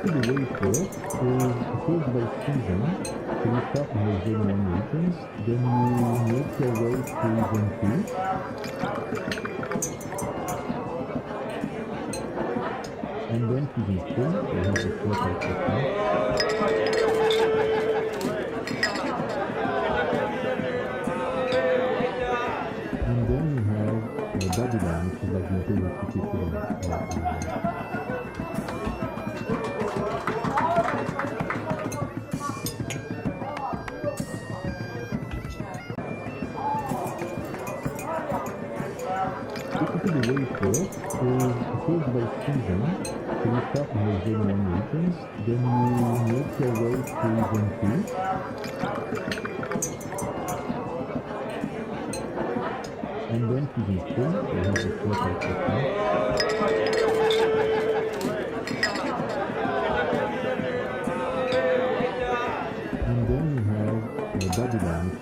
Basically the way it works is it goes by season. So you start in the zone 1 regions, then you make your way through zone 2. And then to zone 3, so you have the fertile cotton. And then you have Babylon, which is like the imperial city equivalent. Basically the way it works is it goes by season. So you start in the zone 1 regions, then you make your way through zone 2. And then to zone 3, so you have the fertile cotton. And then you have Babylon, which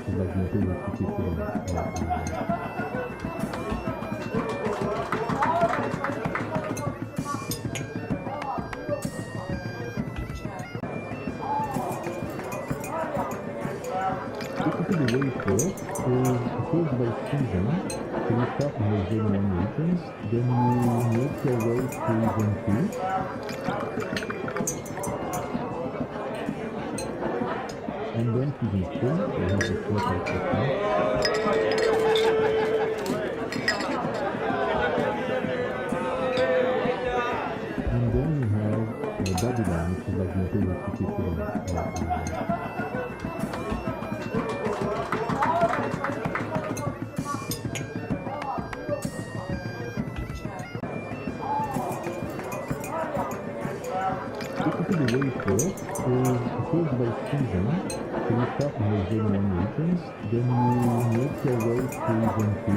is like the imperial city equivalent. Basically the way it works is it goes by season. So you start in the zone 1 regions, then you make your way through zone 2. And then to zone 3, so you have the fertile cotton. And then you have Babylon, which is like the imperial city equivalent. Basically the way it works is it goes by season. So you start in the zone 1 regions, then you make your way through zone 2. And then to zone 3, so you have the fertile cotton. And then you have Babylon, which is like the imperial city equivalent. Basically the way it works is it goes by season. So you start in the zone 1 regions, then you make your way through zone 2.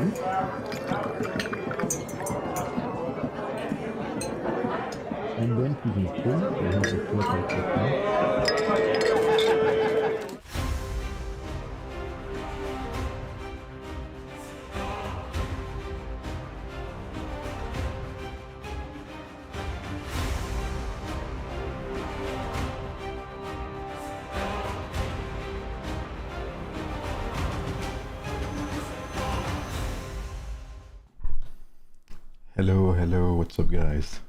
And then to zone 3, so you have the fertile cotton. Hello, what's up guys?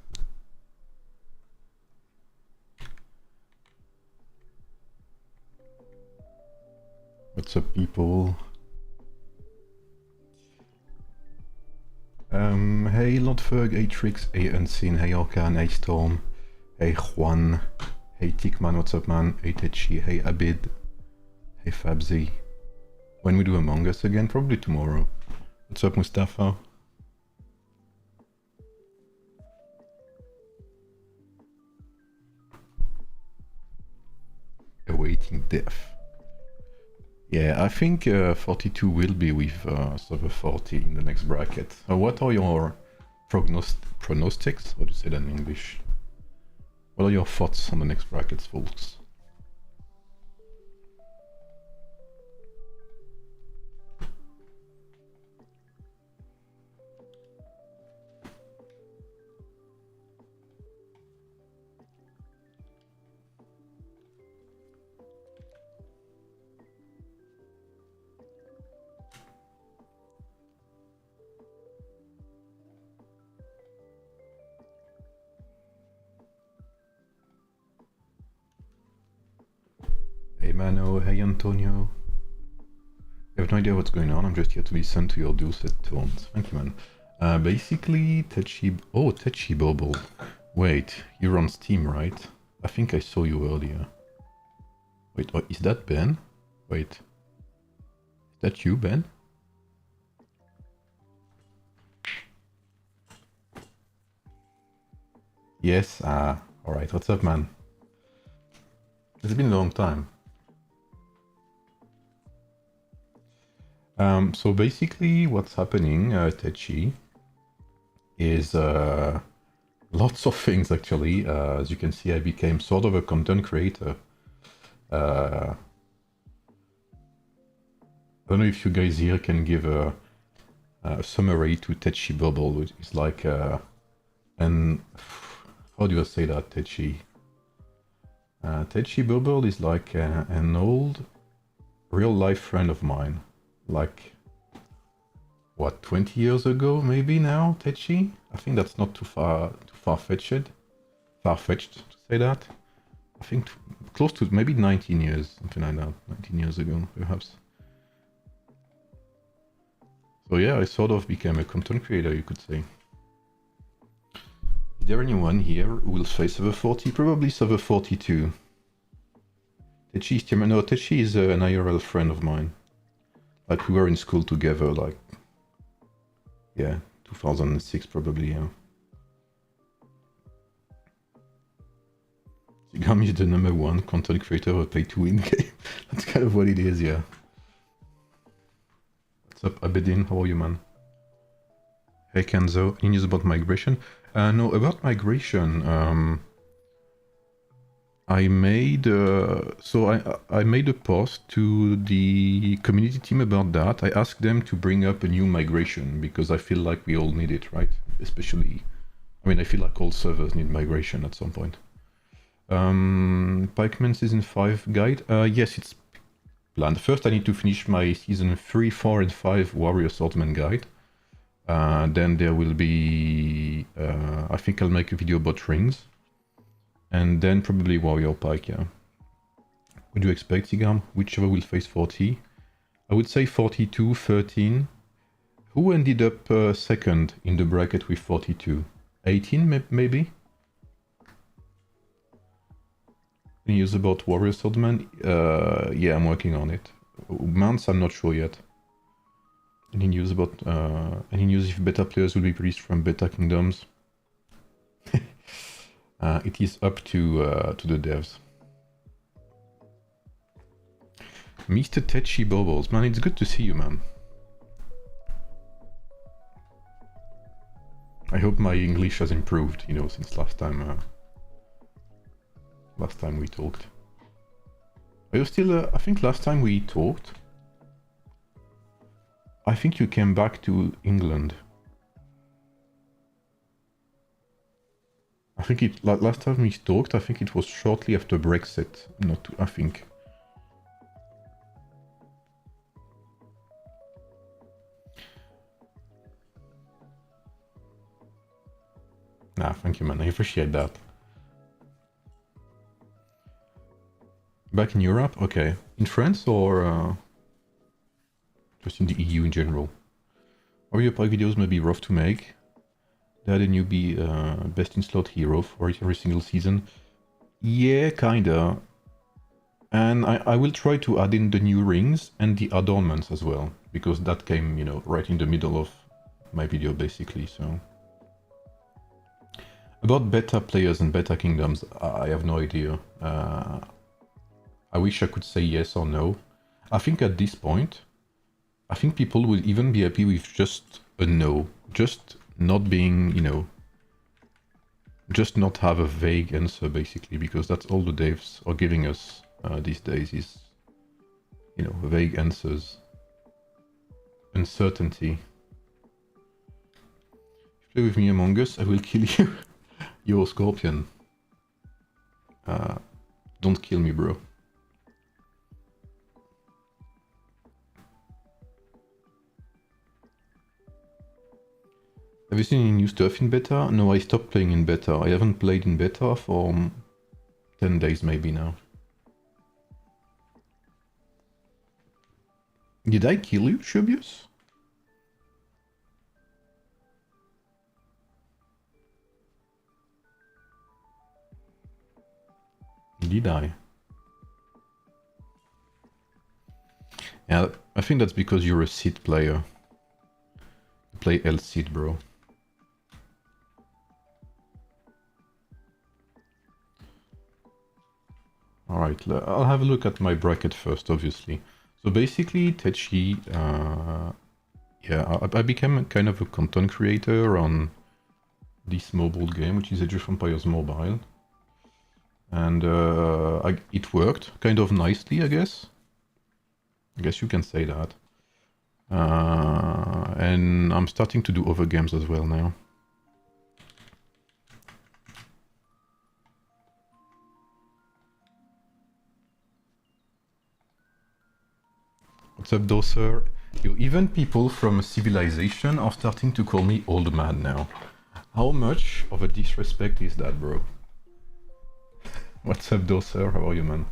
What's up people? Hey Lotferg, hey Trix, hey Unseen, hey Arcan, hey Storm, hey Juan, hey Tickman, what's up man, hey Tetchi, hey Abid, hey Fabzy. When we do Among Us again? Probably tomorrow. What's up Mustafa? Awaiting death. Yeah, I think 42 will be with server 40 in the next bracket. What are your pronostics? How do you say that in English? What are your thoughts on the next brackets, folks? Hey Mano, hey Antonio. I have no idea what's going on, I'm just here to listen to your dulcet tones. Thank you, man. Basically, Tetchi Bubble. Wait, you're on Steam, right? I think I saw you earlier. Wait, is that Ben? Wait. That you, Ben? Yes, alright, what's up, man? It's been a long time. So basically what's happening, Techi, is lots of things actually. As you can see, I became sort of a content creator. I don't know if you guys here can give a summary to Techi Bubble, which is like an... How do I say that, Techi? Techi Bubble is like an old real-life friend of mine. Like, what, 20 years ago, maybe now, Techi? I think that's not too far-fetched. Far-fetched to say that. I think close to maybe 19 years, something like that. 19 years ago, perhaps. So yeah, I sort of became a content creator, you could say. Is there anyone here who will face server 40? Probably server 42. Techi is an IRL friend of mine. Like, we were in school together, like... Yeah, 2006 probably, yeah. Sigami is the #1 content creator of a pay-to-win game. That's kind of what it is, yeah. What's up, Abedin? How are you, man? Hey, Kenzo. Any news about migration? No, about migration, I made I made a post to the community team about that. I asked them to bring up a new migration because I feel like we all need it, right? Especially, I mean, I feel like all servers need migration at some point. Pikeman Season 5 guide? Yes, it's planned. First, I need to finish my Season 3, 4, and 5 Warrior Swordsman guide. Then there will be... I think I'll make a video about rings. And then probably Warrior Pike, yeah. What do you expect, Sigam? Whichever will face 40? I would say 42, 13. Who ended up second in the bracket with 42? 18, maybe? Any news about Warrior Swordman? Yeah, I'm working on it. Mounts, I'm not sure yet. Any news about... any news if beta players will be released from Beta Kingdoms? It is up to the devs. Mr. Techi Bubbles, man, it's good to see you, man. I hope my English has improved, you know, since last time we talked. Are you still? I think last time we talked, I think you came back to England. I think last time we talked, I think it was shortly after Brexit. Not, I think. Nah, thank you, man. I appreciate that. Back in Europe? Okay. In France or just in the EU in general? Warrior Pike videos may be rough to make. They had a newbie best in slot hero for every single season. Yeah, kinda. And I will try to add in the new rings and the adornments as well, because that came, you know, right in the middle of my video, basically, so... About beta players and beta kingdoms, I have no idea. I wish I could say yes or no. I think at this point, I think people will even be happy with just a no. Just not being, you know... Just not have a vague answer, basically, because that's all the devs are giving us these days is, you know, vague answers. Uncertainty. If you play with me Among Us, I will kill you. Yo, Scorpion. Don't kill me, bro. Have you seen any new stuff in beta? No, I stopped playing in beta. I haven't played in beta for 10 days maybe now. Did I kill you, Shubius? Did I? Yeah, I think that's because you're a seed player. You play L seed, bro. Alright, I'll have a look at my bracket first, obviously. So basically, Techi, yeah, I became kind of a content creator on this mobile game, which is Age of Empires Mobile. And it worked kind of nicely, I guess. I guess you can say that. And I'm starting to do other games as well now. What's up, Doser? Yo, even people from Civilization are starting to call me old man now. How much of a disrespect is that, bro? What's up, Doser? How are you, man?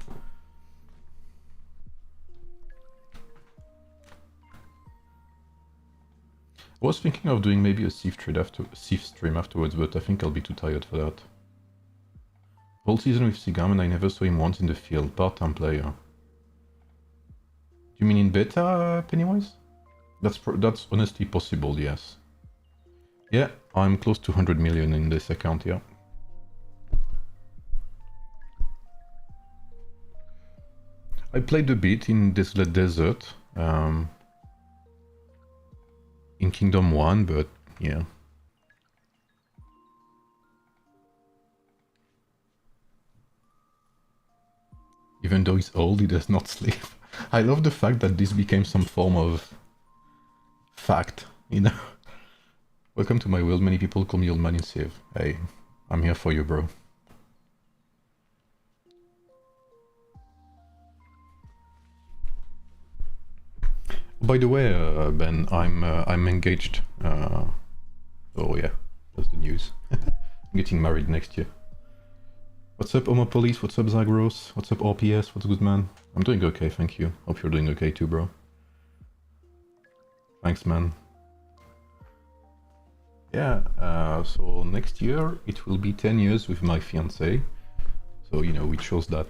I was thinking of doing maybe a Civ stream afterwards, but I think I'll be too tired for that. Whole season with Sigam and I never saw him once in the field, part-time player. Do you mean in beta, Pennywise? That's honestly possible, yes. Yeah, I'm close to 100 million in this account, yeah. I played a bit in Desolate Desert, in Kingdom 1, but yeah. Even though he's old, he does not sleep. I love the fact that this became some form of fact, you know? Welcome to my world, many people call me old man in Civ. Hey, I'm here for you, bro. By the way, Ben, I'm engaged. Oh yeah, that's the news. I'm getting married next year. What's up, Homopolis? What's up, Zagros? What's up, RPS? What's good, man? I'm doing okay, thank you. Hope you're doing okay too, bro. Thanks, man. Yeah, so next year it will be 10 years with my fiancée. So, you know, we chose that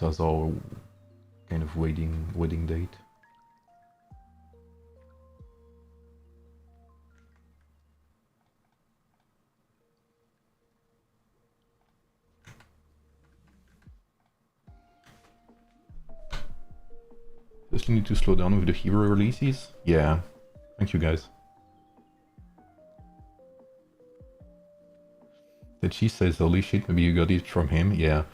as our kind of wedding date. Just need to slow down with the hero releases. Yeah, thank you guys. Did she says holy shit, maybe you got it from him? Yeah.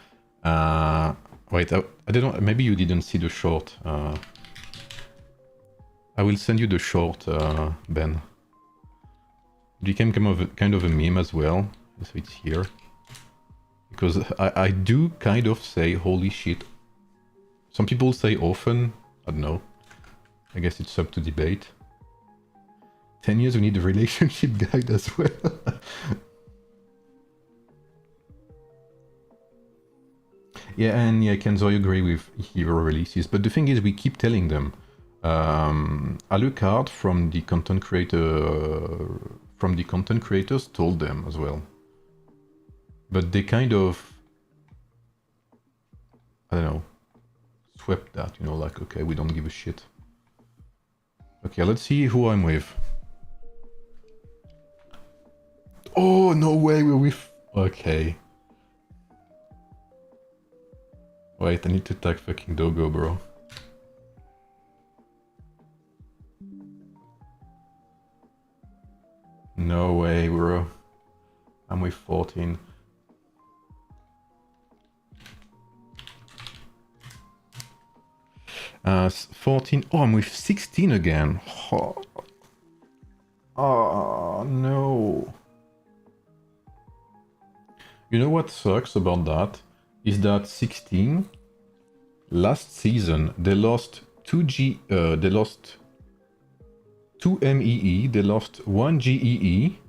Wait, I don't know, maybe you didn't see the short. I will send you the short, Ben. It became kind of a meme as well, so it's here. Because I do kind of say holy shit. Some people say often, I don't know. I guess it's up to debate. 10 years we need a relationship guide as well. Yeah, and yeah, Kenzo, I agree with hero releases, but the thing is, we keep telling them. Alucard from the content creators told them as well. But they kind of, I don't know, swept that, you know, like, okay, we don't give a shit. Okay, let's see who I'm with. Oh, no way, we're with... Okay. Wait, I need to tag fucking Dogo, bro. No way, bro. I'm with 14. Uh, 14. Oh, I'm with 16 again. Oh, no. You know what sucks about that? Is that 16 last season they lost 2 MEE, they lost 1 GEE,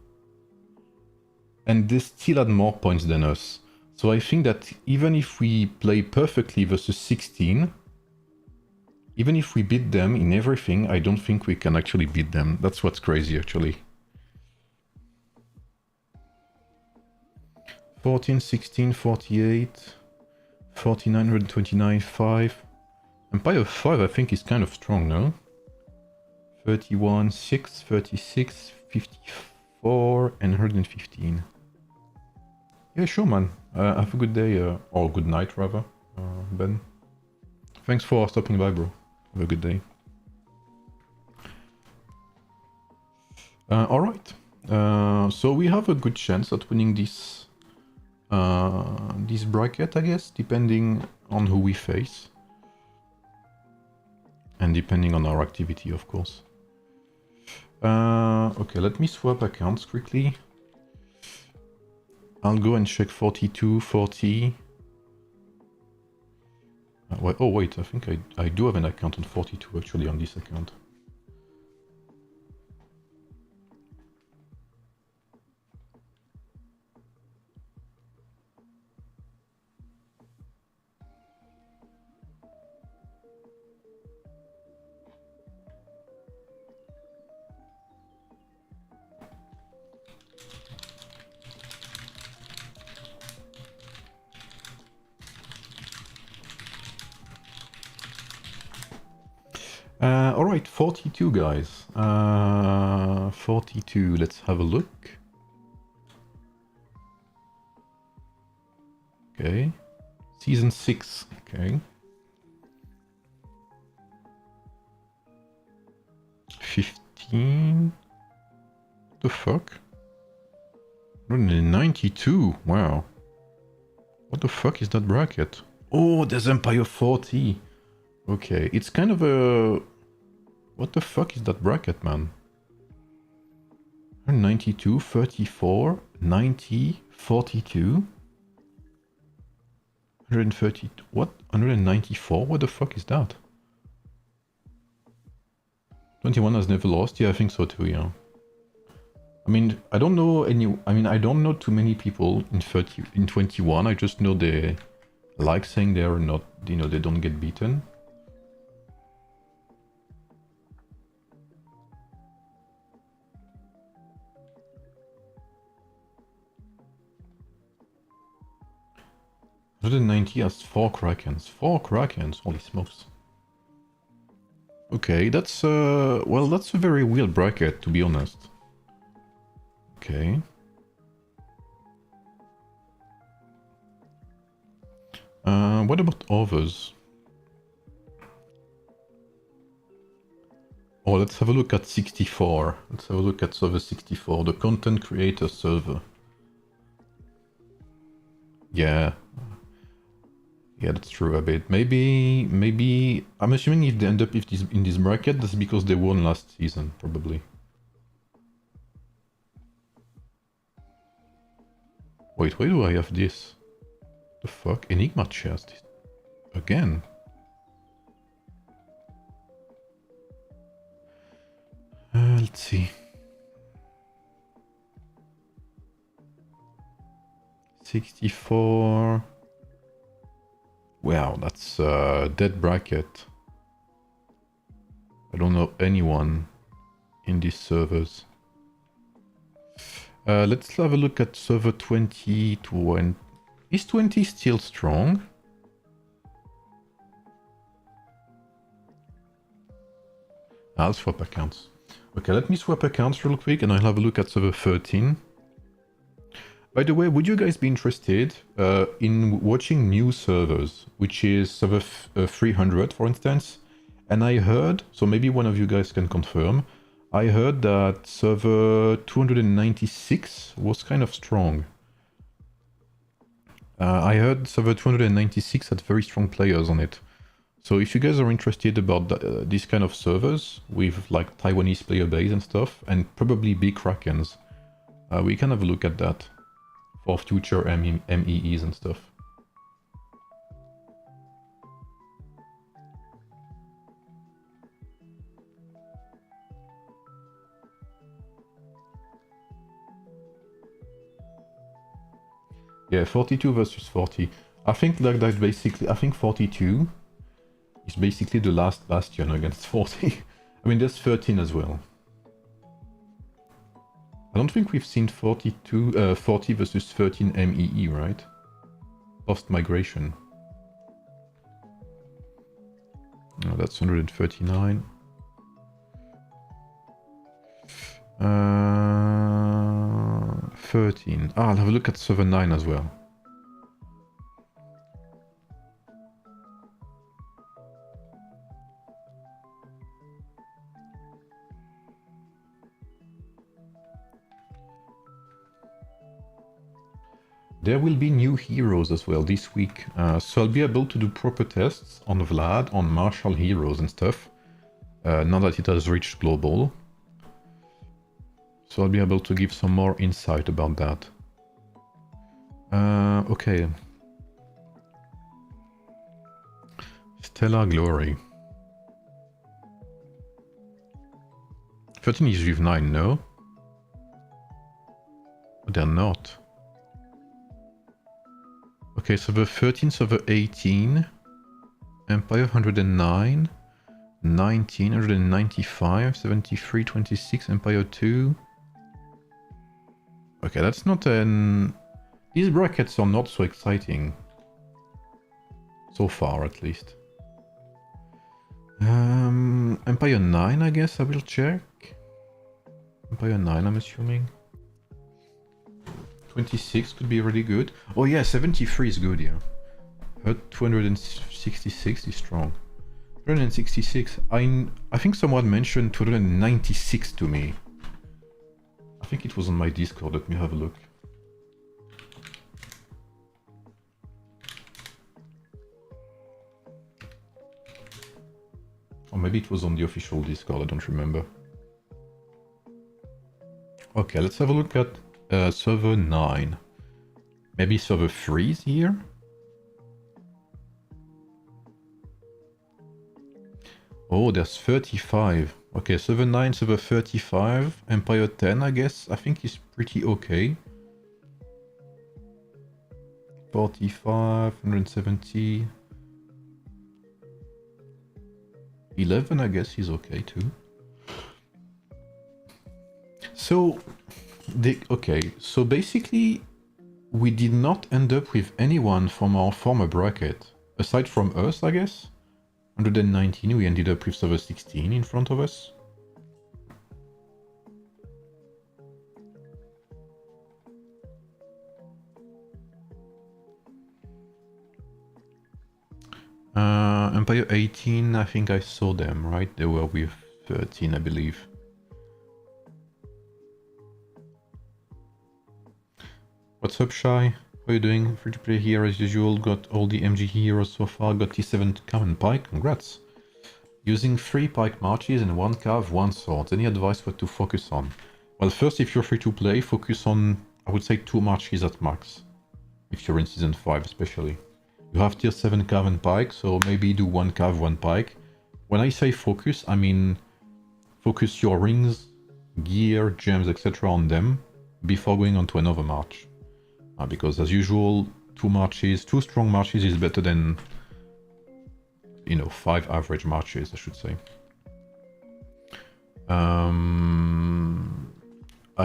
and they still had more points than us. So I think that even if we play perfectly versus 16, even if we beat them in everything, I don't think we can actually beat them. That's what's crazy, actually. 14, 16, 48, 4929, 5. Empire 5 I think is kind of strong, no? 31, 6, 36, 54 and 115. Yeah, sure man. Have a good day, or good night rather, Ben. Thanks for stopping by, bro. Have a good day. Alright. So we have a good chance at winning this bracket, I guess, depending on who we face. And depending on our activity, of course. Okay, let me swap accounts quickly. I'll go and check 42, 40. Oh wait, I think I do have an account on 42 actually on this account. Alright, 42 guys. 42, let's have a look. Okay. Season 6, okay. 15. What the fuck? 192, wow. What the fuck is that bracket? Oh, there's Empire 40. Okay, it's kind of a... What the fuck is that bracket, man? 192, 34, 90, 42. 130... What? 194? What the fuck is that? 21 has never lost? Yeah, I think so too, yeah. I mean, I don't know I don't know too many people in 21. I just know they like saying they're not, you know, they don't get beaten. $190 has 4 Krakens. 4 Krakens, holy smokes. Okay, that's well, that's a very weird bracket, to be honest. Okay. What about others? Oh, let's have a look at 64. Let's have a look at server 64, the content creator server. Yeah. Yeah, that's true a bit. Maybe... I'm assuming if they end up in this bracket, that's because they won last season, probably. Wait, why do I have this? The fuck? Enigma chest. Again? Let's see. 64... Wow, that's a dead bracket. I don't know anyone in these servers. Let's have a look at server 20. Is 20 still strong? I'll swap accounts. Okay, let me swap accounts real quick and I'll have a look at server 13. By the way, would you guys be interested in watching new servers, which is server 300, for instance? And I heard, so maybe one of you guys can confirm, I heard that server 296 was kind of strong. I heard server 296 had very strong players on it. So if you guys are interested about these kind of servers with like Taiwanese player base and stuff, and probably big Krakens, we can have a look at that for future MEEs and stuff. Yeah, 42 versus 40. I think like that basically, I think 42 is basically the last bastion against 40. I mean, there's 13 as well. I don't think we've seen 40 versus 13 MEE, right? Post-migration. Oh, that's 139. 13. Ah, I'll have a look at server 9 as well. There will be new heroes as well this week, so I'll be able to do proper tests on Vlad, on martial heroes and stuff, now that it has reached global. So I'll be able to give some more insight about that. Okay. Stellar Glory. 13 is with 9, no? They're not. Okay, server 13, server 18, Empire 109, 19, 195, 73, 26, Empire 2. Okay, that's not an... These brackets are not so exciting. So far, at least. Empire 9, I guess I will check. Empire 9, I'm assuming. 26 could be really good. Oh yeah, 73 is good, yeah. 266 is strong. 266. I think someone mentioned 296 to me. I think it was on my Discord. Let me have a look. Or maybe it was on the official Discord, I don't remember. Okay, let's have a look at server 9. Maybe server 3 is here? Oh, there's 35. Okay, server 9, server 35, Empire 10, I guess. I think is pretty okay. 45, 170. 11, I guess, is okay too. So, okay, so basically, we did not end up with anyone from our former bracket. Aside from us, I guess. 119, we ended up with server 16 in front of us. Empire 18, I think I saw them, right? They were with 13, I believe. What's up, Shy? How are you doing? Free to play here as usual. Got all the MG heroes so far. Got T7 Common Pike. Congrats. Using 3 Pike Marches and 1 Cav, 1 Sword. Any advice what to focus on? Well, first, if you're free to play, focus on, I would say, 2 Marches at max. If you're in Season 5, especially. You have tier 7 Cav and Pike, so maybe do 1 Cav, 1 Pike. When I say focus, I mean focus your rings, gear, gems, etc. on them before going on to another march. Because as usual, 2 strong marches is better than, 5 average marches, I should say. I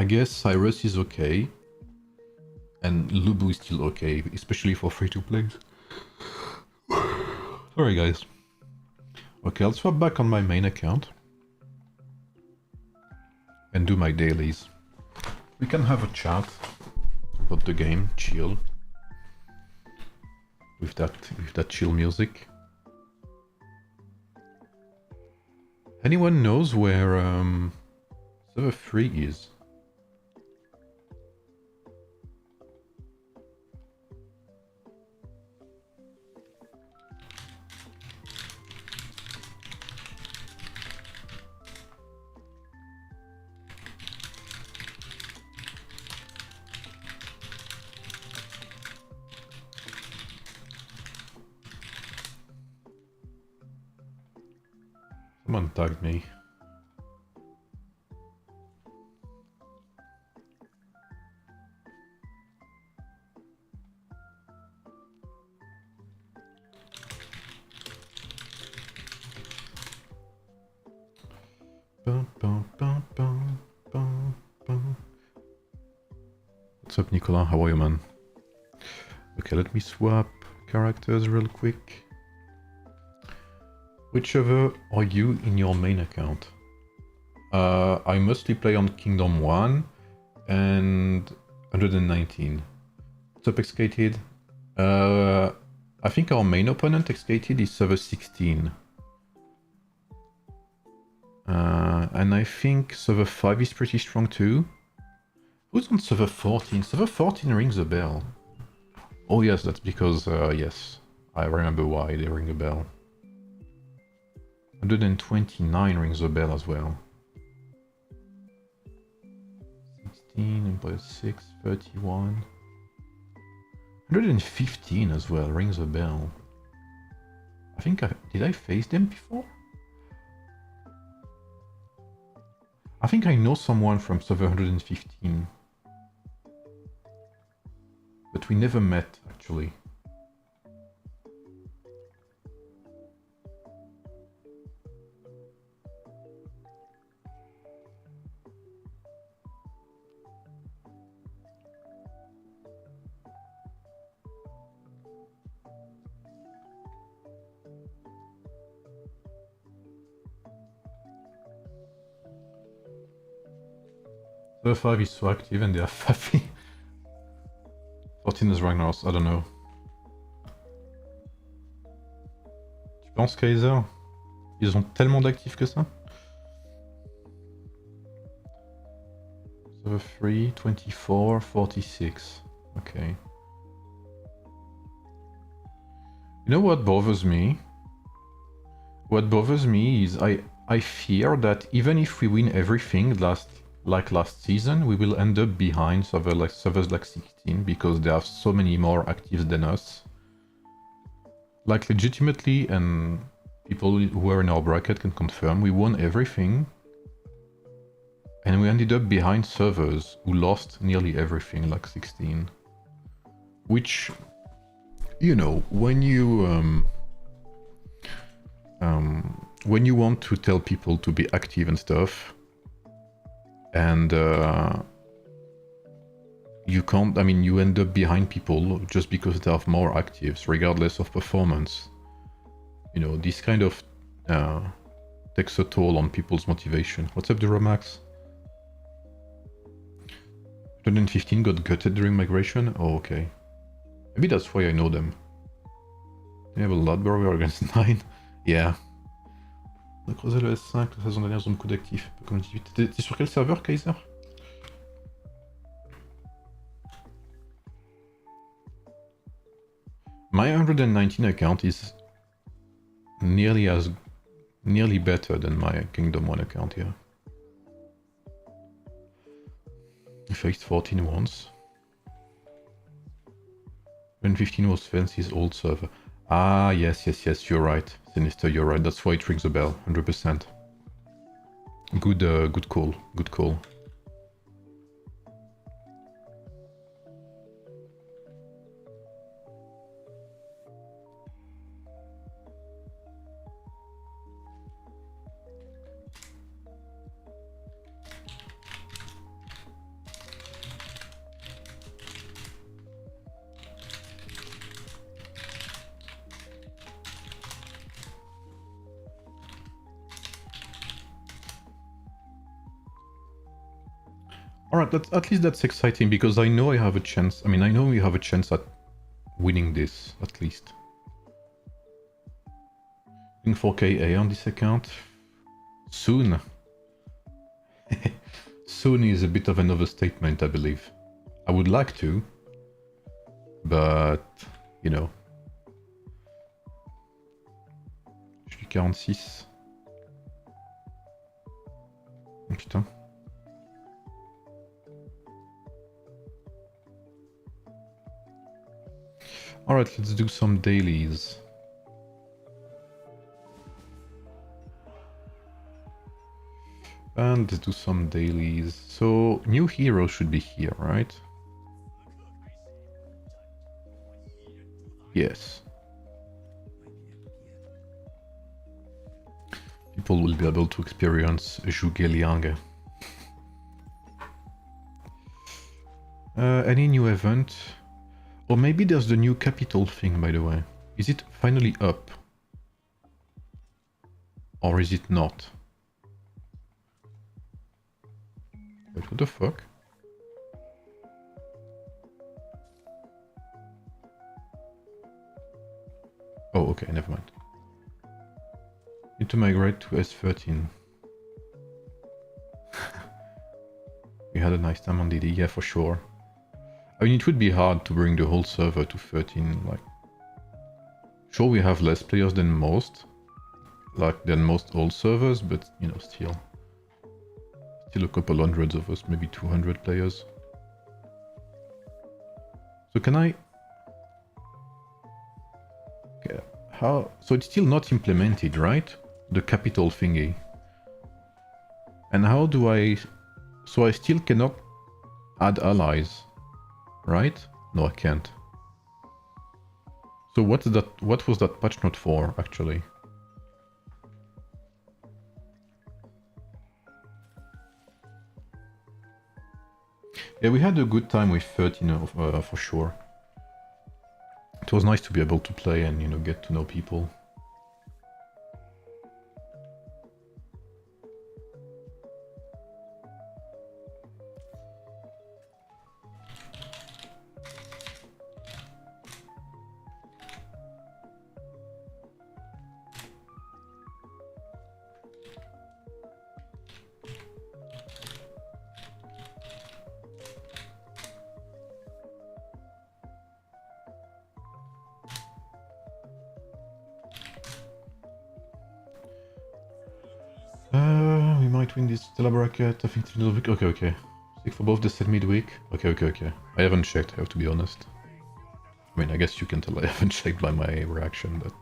guess Cyrus is okay. And Lubu is still okay, especially for free-to-play. Sorry guys. Okay, I'll swap back on my main account. And do my dailies. We can have a chat about the game, chill. With that chill music. Anyone knows where server 3 is? Someone tagged me. What's up, Nicola? How are you, man? Okay, let me swap characters real quick. Which server are you in your main account? I mostly play on Kingdom 1 and 119. What's up, Xcated? I think our main opponent, Xcated, is server 16. And I think server 5 is pretty strong too. Who's on server 14? Server 14 rings a bell. Oh yes, that's because, yes, I remember why they ring a bell. 129 rings a bell as well. 16, Empire 6, 31. 115 as well, rings a bell. I think did I face them before? I think I know someone from server 115. But we never met, actually. Server 5 is so active and they are faffy. 14 is Ragnar's, I don't know. Tu penses, Kaiser? Ils ont tellement d'actifs que ça? Server 3, 24, 46. Okay. You know what bothers me? What bothers me is I fear that even if we win everything like last season, we will end up behind servers like 16 because they have so many more actives than us. Like legitimately, and people who are in our bracket can confirm, we won everything. And we ended up behind servers who lost nearly everything, like 16. Which, you know, when you want to tell people to be active and stuff, and you can't, I mean, you end up behind people just because they have more actives, regardless of performance. You know, this kind of takes a toll on people's motivation. What's up, Duramax? 115 got gutted during migration? Oh, okay. Maybe that's why I know them. They have a lot burger against 9. Yeah. On a creusé le S5 la saison dernière, zone coup d'actifs. Comme le 18. T'es sur quel serveur, Kaiser? My 119 account is nearly better than my Kingdom 1 account here. I faced 14 once. 115 was Fancy's old server. Ah, yes, you're right. Sinister, you're right. That's why it rings a bell, 100%. Good call, good call. Alright, at least that's exciting, because I know I have a chance. I mean, I know we have a chance at winning this, at least. Doing 4k A on this account? Soon. Soon is a bit of an overstatement, I believe. I would like to, but, you know. Je suis 46. Oh, putain. Alright, let's do some dailies. And let's do some dailies. So, new hero should be here, right? Yes. People will be able to experience Zhuge Liang. Any new event? Or maybe there's the new capital thing, by the way. Is it finally up? Or is it not? Wait, what the fuck? Oh, okay, never mind. Need to migrate to S13. We had a nice time on DD, yeah, for sure. I mean, it would be hard to bring the whole server to 13, like... Sure, we have less players than most, than most old servers, but, you know, still a couple hundreds of us, maybe 200 players. So can I... Okay, how... So it's still not implemented, right? The capital thingy. And how do I... So I still cannot add allies, right? No, I can't. So what's that? What was that patch note for, actually? Yeah, we had a good time with 13 for sure. It was nice to be able to play and, you know, get to know people. We might win this Stella bracket. I think it's a little bit... Okay. Stick for both the set midweek. Okay. I haven't checked, I have to be honest. I mean, I guess you can tell I haven't checked by my reaction, but...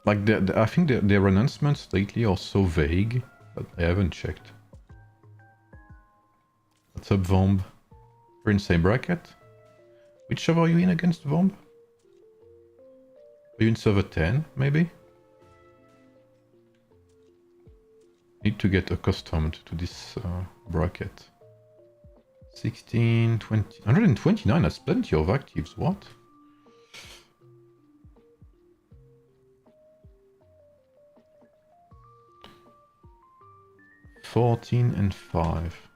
Like, I think their announcements lately are so vague that I haven't checked. What's up, Vomb? We're in the same bracket? Which server are you in against, Vomb? Are you in server 10, maybe? Need to get accustomed to this bracket. 16, 20... 129, that's plenty of actives, what? $14 and 5.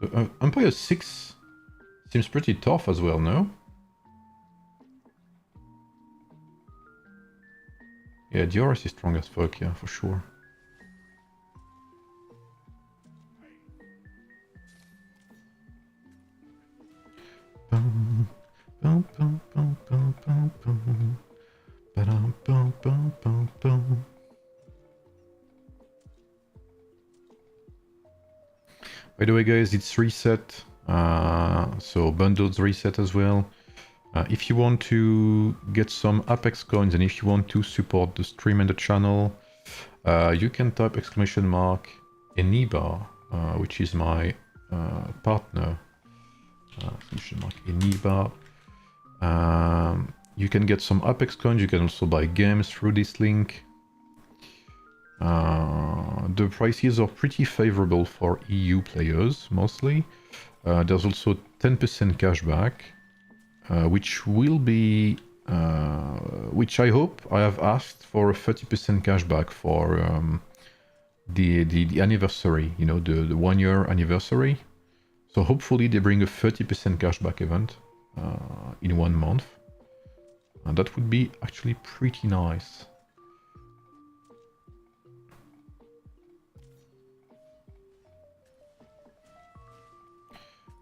So Empire 6 seems pretty tough as well, no? Yeah, Dioris is strong as fuck, yeah, for sure. By the way, guys, it's reset, so bundles reset as well. If you want to get some Apex coins and if you want to support the stream and the channel, you can type !eneba, which is my partner. !eneba. You can get some Apex coins, you can also buy games through this link. The prices are pretty favorable for EU players, mostly. There's also 10% cashback. Which will be, which I hope I have asked for a 30% cashback for the anniversary, you know, the 1 year anniversary. So hopefully they bring a 30% cashback event in 1 month. And that would be actually pretty nice.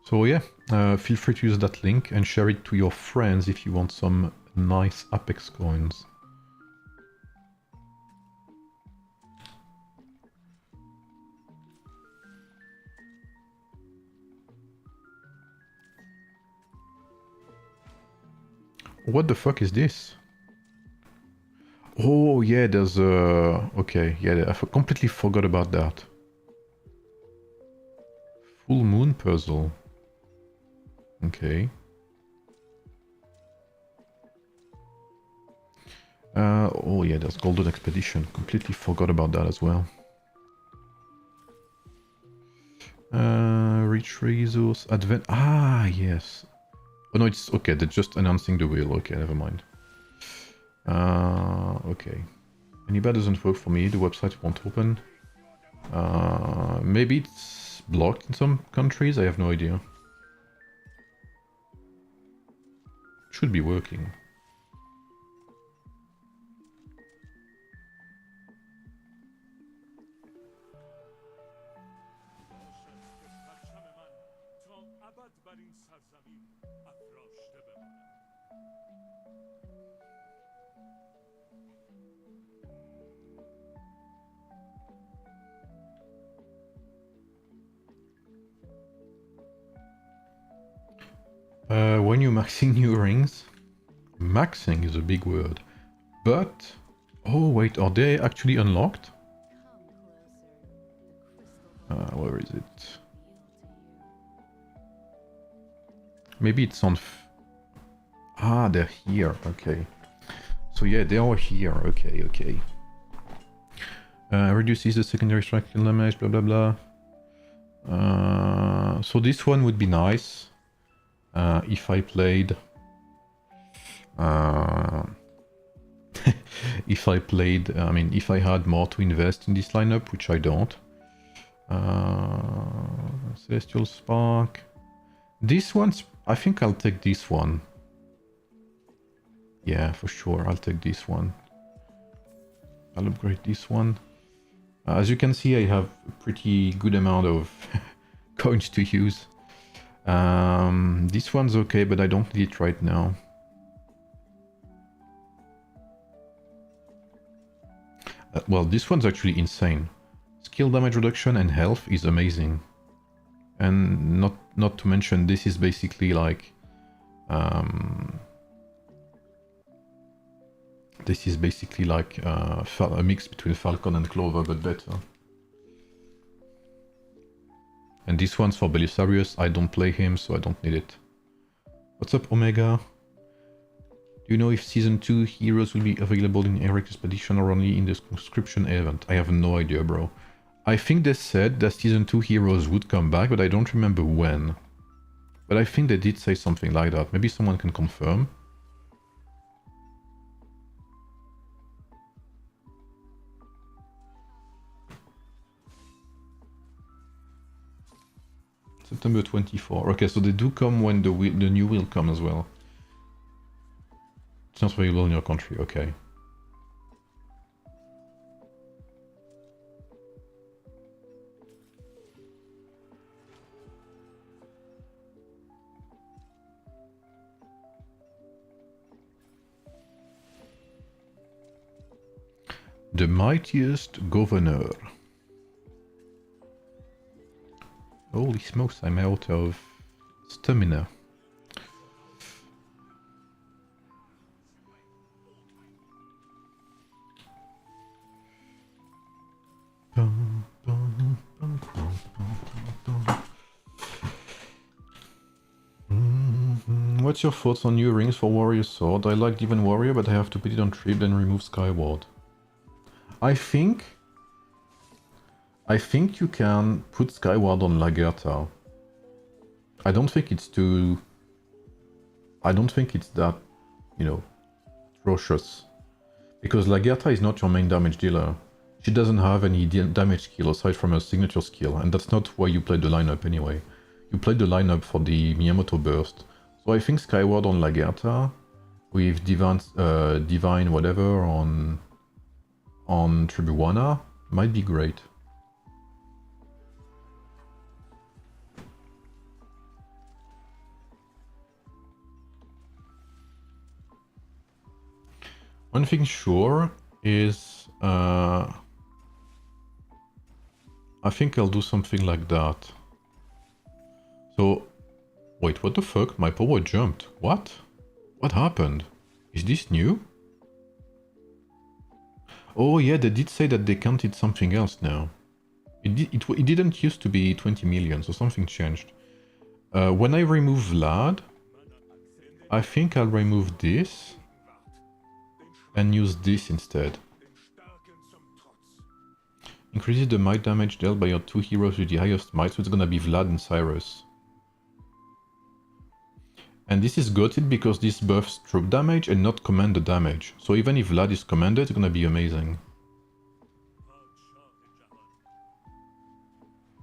So yeah, feel free to use that link and share it to your friends if you want some nice Apex coins. What the fuck is this? Oh yeah, there's a... Okay, yeah, I completely forgot about that. Full moon puzzle. Okay. Oh yeah, there's Golden Expedition. Completely forgot about that as well. Reach resource, advent... Ah, yes. Oh no, it's... Okay, they're just announcing the wheel. Okay, never mind. okay. Eneba doesn't work for me, the website won't open. Maybe it's blocked in some countries, I have no idea. Should be working. When you're maxing new rings, maxing is a big word, but oh wait, are they actually unlocked? Where is it? Maybe it's on. Ah, they're here. Okay. So yeah, they are here. Okay, okay. Reduces the secondary strike damage. Blah blah blah. So this one would be nice. If I played if I played, I mean, if I had more to invest in this lineup, which I don't. Celestial Spark. This one's, I think I'll take this one. Yeah, for sure, I'll take this one. I'll upgrade this one. As you can see, I have a pretty good amount of coins to use. This one's okay, but I don't need it right now. Well, this one's actually insane. Skill damage reduction and health is amazing. And not to mention, this is basically like... this is basically like a mix between Falcon and Clover, but better. And this one's for Belisarius. I don't play him, so I don't need it. What's up, Omega? Do you know if Season 2 heroes will be available in Eric's Expedition or only in the conscription event? I have no idea, bro. I think they said that Season 2 heroes would come back, but I don't remember when. But I think they did say something like that. Maybe someone can confirm. September 24. Okay, so they do come when the new will come as well. It's not available in your country, okay. The mightiest governor. Holy smokes, I'm out of stamina. What's your thoughts on new rings for Warrior Sword? I like Demon Warrior, but I have to put it on Trip, then remove Skyward. I think you can put Skyward on Lagertha. I don't think it's too... I don't think it's that, you know, atrocious. Because Lagertha is not your main damage dealer. She doesn't have any damage skill aside from her signature skill, and that's not why you played the lineup anyway. You played the lineup for the Miyamoto burst. So I think Skyward on Lagertha, with Divine whatever on Tribuana, might be great. One thing sure is I think I'll do something like that. So, wait, what the fuck? My power jumped. What? What happened? Is this new? Oh yeah, they did say that they counted something else now. It didn't used to be 20 million, so something changed. When I remove Vlad, I think I'll remove this and use this instead. Increases the might damage dealt by your two heroes with the highest might, so it's gonna be Vlad and Cyrus. And this is goated because this buffs troop damage and not commander damage. So even if Vlad is commander, it's gonna be amazing.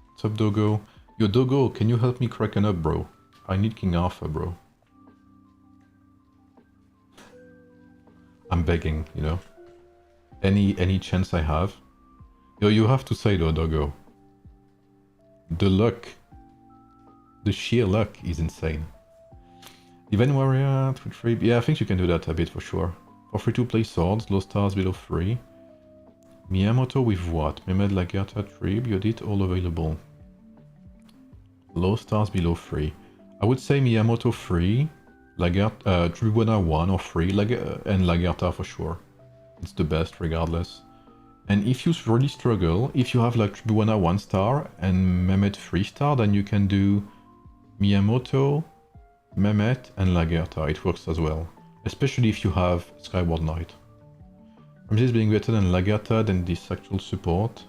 What's up, Dogo? Yo, Dogo, can you help me cracking up, bro? I need King Arthur, bro. I'm begging, you know. Any chance I have. Yo, you have to say though, Dogo. The luck. The sheer luck is insane. Event Warrior, 3. Yeah, I think you can do that a bit for sure. For free to play swords, low stars below 3. Miyamoto with what? Mehmed Lagerta Trib, Yodit, all available. Low stars below 3. I would say Miyamoto 3, Tribuna 1 or 3, and Lagerta for sure. It's the best regardless. And if you really struggle, if you have like Tribuna 1 star and Mehmet 3 star, then you can do Miyamoto, Mehmet and Lagerta. It works as well. Especially if you have Skyward Knight. Ramses being better than Lagerta than this actual support.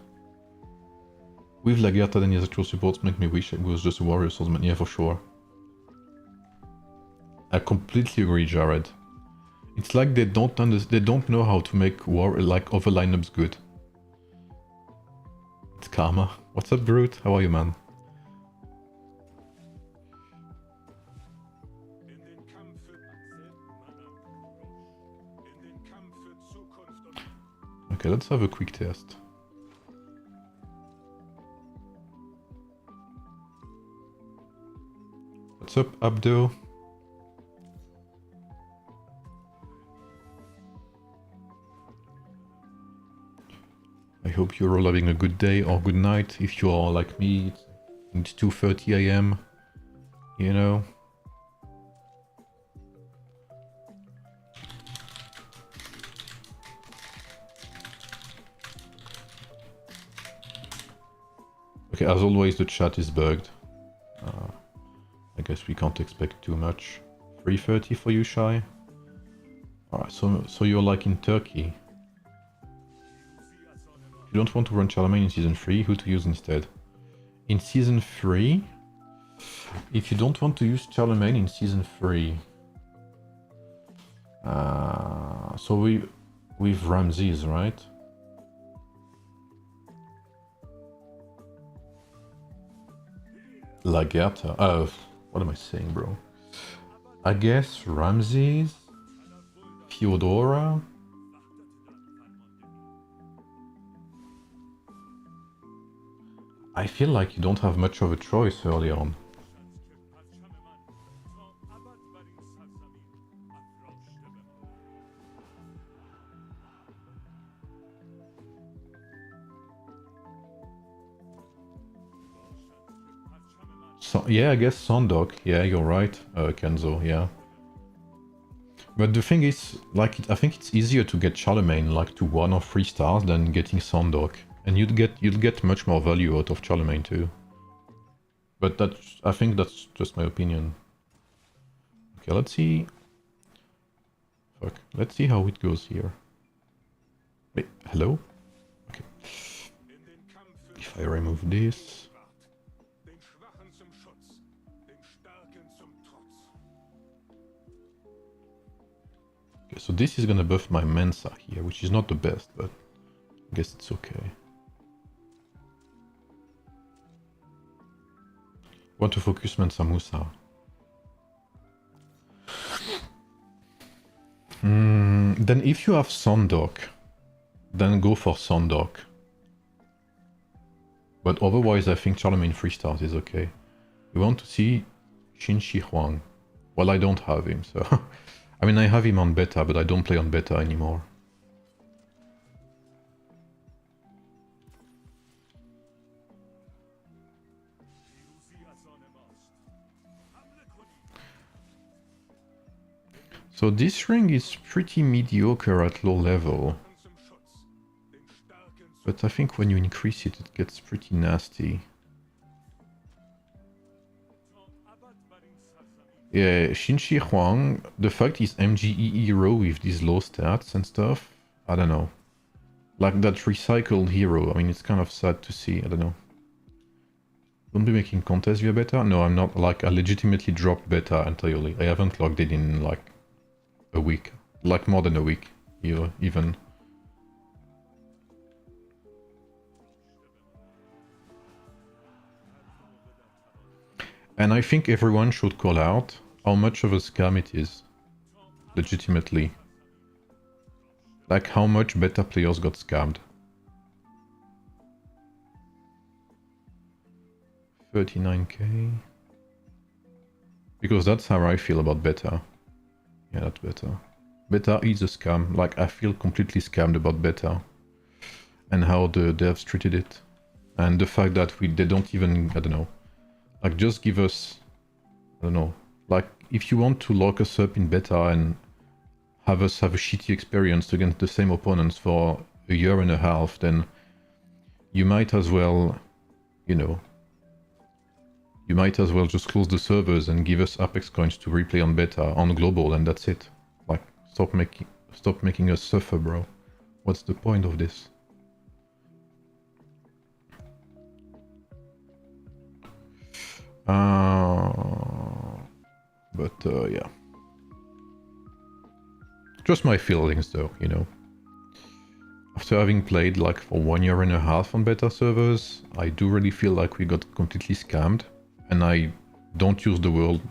With Lagerta than his actual supports make me wish it was just a warrior swordsman. Yeah, for sure. I completely agree, Jared. It's like they don't know how to make other lineups good. It's karma. What's up, Brute? How are you, man? Okay, let's have a quick test. What's up, Abdo? I hope you're all having a good day or good night. If you are like me, it's 2:30 AM, you know. Okay, as always, the chat is bugged. I guess we can't expect too much. 3:30 for you, Shy? Alright, so you're like in Turkey. If you don't want to run Charlemagne in Season 3, who to use instead? In Season 3? If you don't want to use Charlemagne in Season 3... so with Ramses, right? Lagerta. What am I saying, bro? I guess Ramses, Theodora. I feel like you don't have much of a choice early on. So, yeah, I guess Sondok. Yeah, you're right, Kenzo, yeah. But the thing is, like, I think it's easier to get Charlemagne like to 1 or 3 stars than getting Sondok. And you'll get much more value out of Charlemagne too. But I think that's just my opinion. Okay, let's see. Fuck. Let's see how it goes here. Wait, hello? Okay. If I remove this. Okay, so this is gonna buff my Mensa here, which is not the best, but I guess it's okay. Want to focus Mensa Musa. Then if you have Sondok, then go for Sondok. But otherwise I think Charlemagne 3 stars is okay. We want to see Qin Shi Huang. Well, I don't have him, so... I mean, I have him on beta, but I don't play on beta anymore. So this ring is pretty mediocre at low level. But I think when you increase it, it gets pretty nasty. Yeah, Qin Shi Huang, the fact he's MGE hero with these low stats and stuff, I don't know. Like that recycled hero, I mean, it's kind of sad to see, I don't know. Don't be making contests via beta? No, I'm not. Like, I legitimately dropped beta entirely. I haven't logged in like a week. Like more than a week, even. And I think everyone should call out how much of a scam it is. Legitimately. Like how much beta players got scammed. 39k. Because that's how I feel about beta. Yeah, that's beta. Beta is a scam. Like, I feel completely scammed about beta. And how the devs treated it. And the fact that they don't even, I don't know. Like, just give us, I don't know. Like, if you want to lock us up in beta and have us have a shitty experience against the same opponents for a year and a half, then you might as well, you know, you might as well just close the servers and give us Apex coins to replay on beta, on global, and that's it. Like, stop making us suffer, bro. What's the point of this? Yeah. Just my feelings though, you know. After having played like for 1 year and a half on beta servers, I do really feel like we got completely scammed. And I don't use the word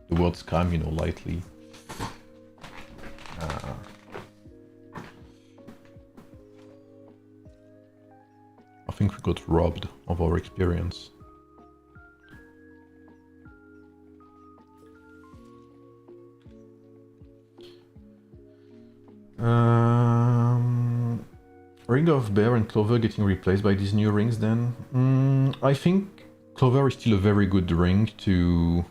scam, you know, lightly. I think we got robbed of our experience. Ring of Bear and Clover getting replaced by these new rings then? I think Clover is still a very good ring to...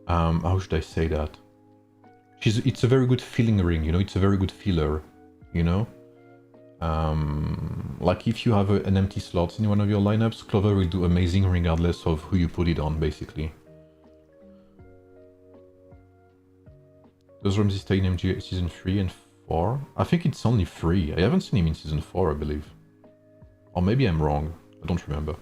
how should I say that? It's a very good feeling ring, you know, it's a very good feeler, you know? Like if you have an empty slot in one of your lineups, Clover will do amazing regardless of who you put it on, basically. Does Ramsey stay in MG Season 3 and 4? I think it's only 3. I haven't seen him in Season 4, I believe. Or maybe I'm wrong. I don't remember.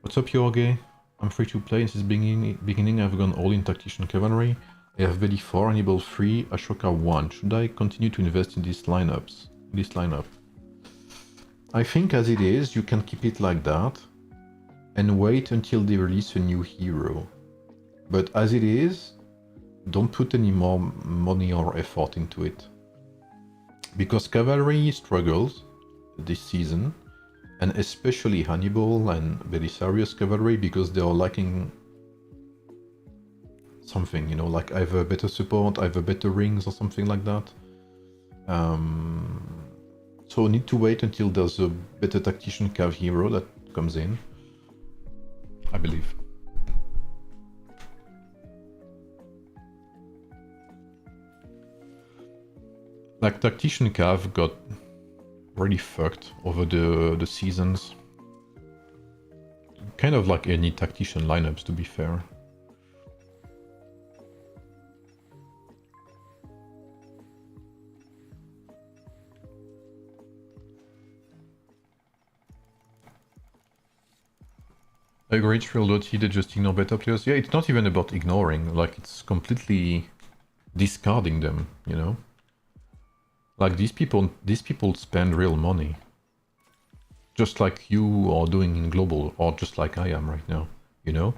What's up, Yorge? I'm free to play. Since beginning I've gone all in Tactician Cavalry. I have Betty 4, Hannibal 3, Ashoka 1. Should I continue to invest in these lineups? This lineup? I think as it is, you can keep it like that. And wait until they release a new hero. But as it is, don't put any more money or effort into it. Because Cavalry struggles this season, and especially Hannibal and Belisarius Cavalry, because they are lacking something, you know, like either better support, either better rings or something like that. So need to wait until there's a better Tactician Cav hero that comes in, I believe. Like, Tactician Cav got really fucked over the seasons. Kind of like any Tactician lineups, to be fair. I agree, Trill.he, they just ignore beta players. Yeah, it's not even about ignoring, like, it's completely discarding them, you know? Like, these people spend real money. Just like you are doing in global, or just like I am right now, you know?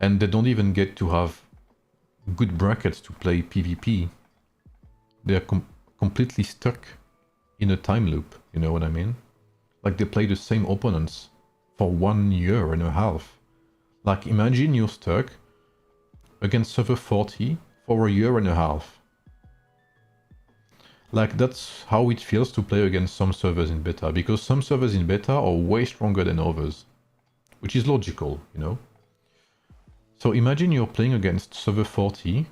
And they don't even get to have good brackets to play PvP. They're completely stuck in a time loop, you know what I mean? Like, they play the same opponents for 1 year and a half. Like, imagine you're stuck against server 40 for a year and a half. Like, that's how it feels to play against some servers in beta, because some servers in beta are way stronger than others, which is logical, you know? So imagine you're playing against server 40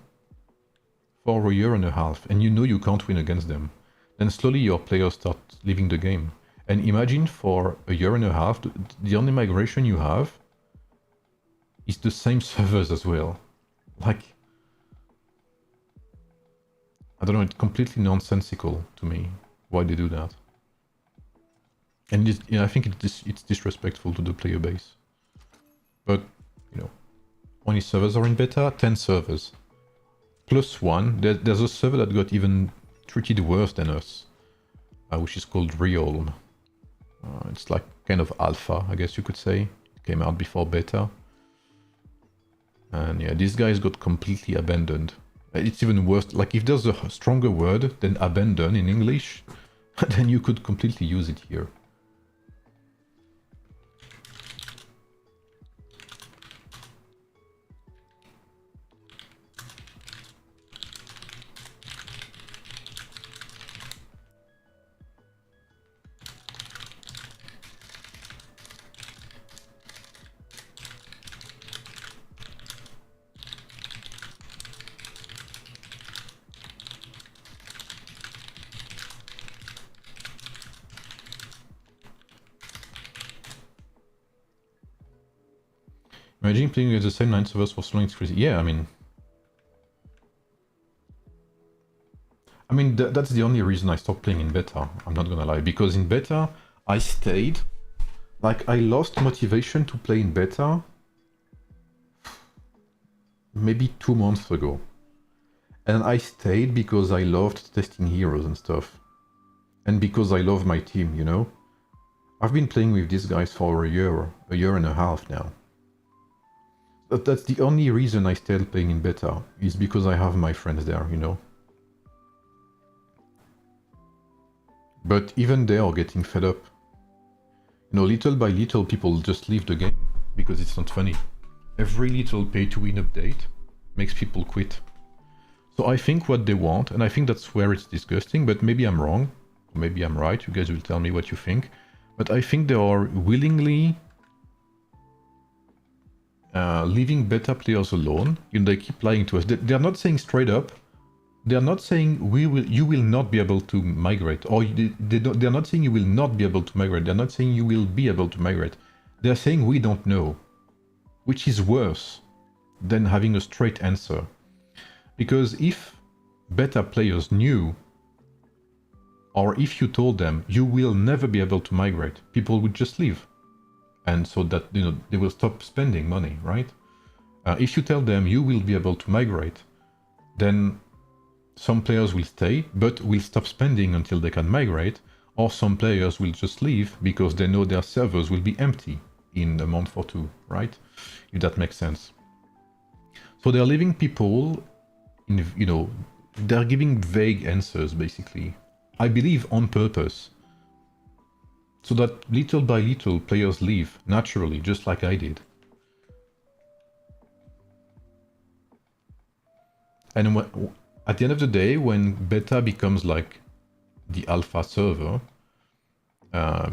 for a year and a half, and you know you can't win against them. Then slowly your players start leaving the game. And imagine for a year and a half, the only migration you have is the same servers as well. Like, I don't know, it's completely nonsensical to me why they do that. And yeah, I think it's disrespectful to the player base. But, you know, how many servers are in beta? 10 servers. Plus one. There's a server that got even treated worse than us, which is called Realm. It's like kind of alpha, I guess you could say. It came out before beta. And yeah, these guys got completely abandoned. It's even worse. Like, if there's a stronger word than abandon in English, then you could completely use it here. Imagine playing with the same 9 servers for so long, it's crazy. Yeah, I mean, that's the only reason I stopped playing in beta, I'm not gonna lie. Because in beta, I stayed. Like, I lost motivation to play in beta maybe 2 months ago. And I stayed because I loved testing heroes and stuff. And because I love my team, you know? I've been playing with these guys for a year and a half now. But that's the only reason I stayed playing in beta, is because I have my friends there, you know? But even they are getting fed up. You know, little by little people just leave the game, because it's not funny. Every little pay-to-win update makes people quit. So I think what they want, and I think that's where it's disgusting, but maybe I'm wrong, or maybe I'm right, you guys will tell me what you think. But I think they are willingly leaving beta players alone. You know, they keep lying to us. They're not saying straight up. They're not saying you will not be able to migrate, or they're not saying you will not be able to migrate. They're not saying you will be able to migrate. They're saying we don't know, which is worse than having a straight answer. Because if beta players knew, or if you told them you will never be able to migrate, people would just leave. And so that, you know, they will stop spending money, right? If you tell them you will be able to migrate, then some players will stay, but will stop spending until they can migrate, or some players will just leave because they know their servers will be empty in a month or two, right? If that makes sense. So they're leaving people in, you know, they're giving vague answers, basically. I believe on purpose. So that little by little players leave, naturally, just like I did. And at the end of the day, when beta becomes like the alpha server,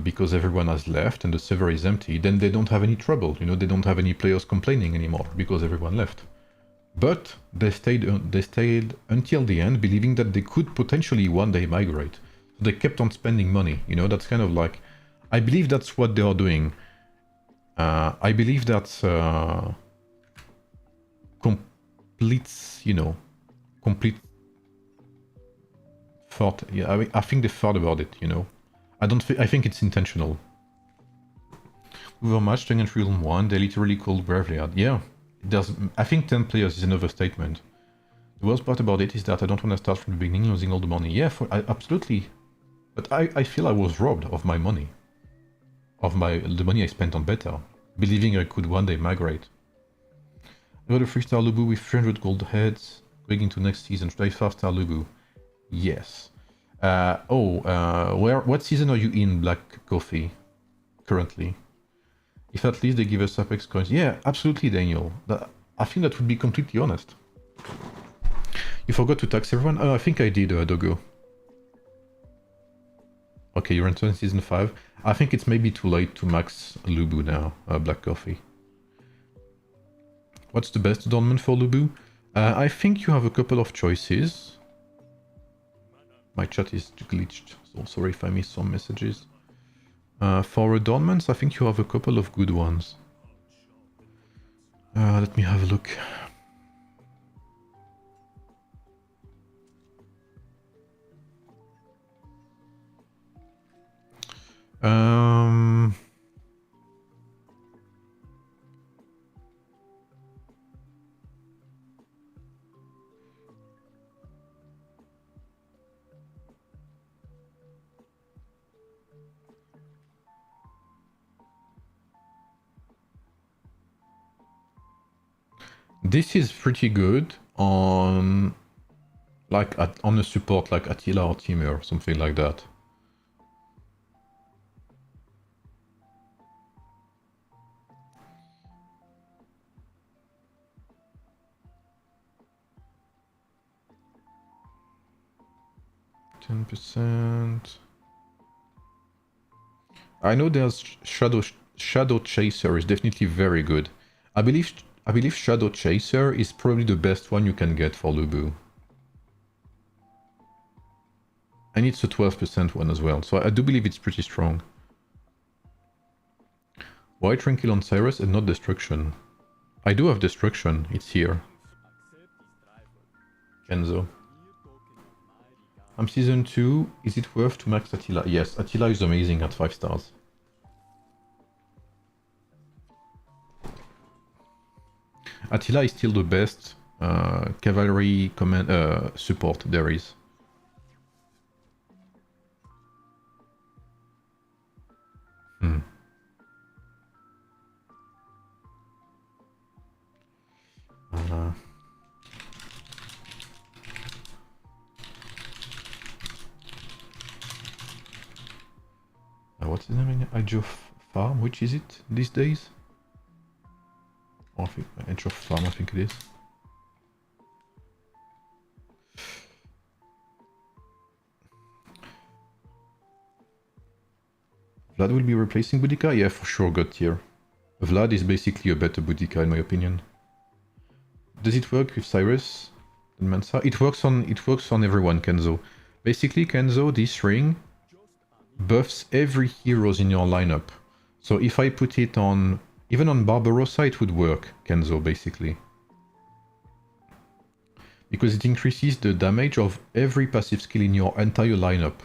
because everyone has left and the server is empty, then they don't have any trouble. You know, they don't have any players complaining anymore because everyone left. But they stayed until the end, believing that they could potentially one day migrate. So they kept on spending money. You know, that's kind of like, I believe that's what they are doing. I believe that's complete, you know, complete thought. Yeah, I think they thought about it, you know. I think it's intentional. We were matched against Realm 1, they literally called Graveyard. Yeah, I think 10 players is an overstatement. The worst part about it is that I don't want to start from the beginning losing all the money. Yeah, absolutely. But I feel I was robbed of my money. Of the money I spent on beta, believing I could one day migrate. I got a 3-star Lubu with 300 gold heads, going into next season. Should I 5-star Lubu? Yes. What season are you in, Black Coffee, currently? If at least they give us Apex coins. Yeah, absolutely, Daniel. I think that would be completely honest. You forgot to tax everyone? Oh, I think I did, Dogo. Okay, you're in season 5. I think it's maybe too late to max Lubu now, Black Coffee. What's the best adornment for Lubu? I think you have a couple of choices. My chat is glitched, so sorry if I missed some messages. For adornments, I think you have a couple of good ones. Let me have a look. This is pretty good on like on a support like Attila or Timur or something like that. %. I know there's Shadow Chaser is definitely very good. I believe Shadow Chaser is probably the best one you can get for Lubu. And it's a 12% one as well, so I do believe it's pretty strong. Why Tranquil on Cyrus and not Destruction? I do have Destruction, it's here. Kenzo. I'm season 2, is it worth to max Attila? Yes, Attila is amazing at 5 stars. Attila is still the best cavalry command support there is. What's the name again? Age of Farm, which is it these days? Oh, I think Age of Farm, I think it is. Vlad will be replacing Boudica? Yeah, for sure, God tier. Vlad is basically a better Boudica in my opinion. Does it work with Cyrus and Mansa? It works on everyone, Kenzo. Basically, Kenzo, this ring buffs every heroes in your lineup. So if I put it on, even on Barbarossa, it would work, Kenzo, basically. Because it increases the damage of every passive skill in your entire lineup.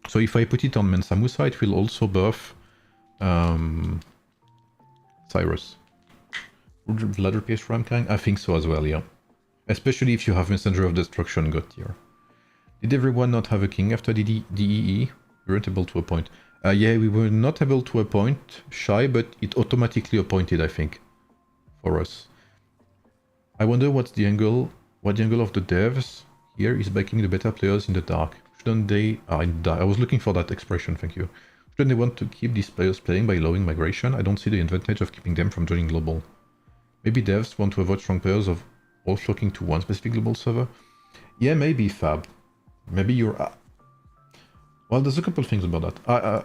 So if I put it on Mensa Musa, it will also buff Cyrus. Would Vlad replace Ramkang? I think so as well, yeah. Especially if you have Messenger of Destruction God tier. Did everyone not have a king after the DEE? We weren't able to appoint. Yeah, we were not able to appoint Shy, but it automatically appointed, I think, for us. I wonder what the angle of the devs here is backing the beta players in the dark. Shouldn't they... in the dark. I was looking for that expression, thank you. Shouldn't they want to keep these players playing by allowing migration? I don't see the advantage of keeping them from joining global. Maybe devs want to avoid strong players of all flocking to one specific global server? Yeah, maybe, Fab. Maybe you're... well, there's a couple things about that.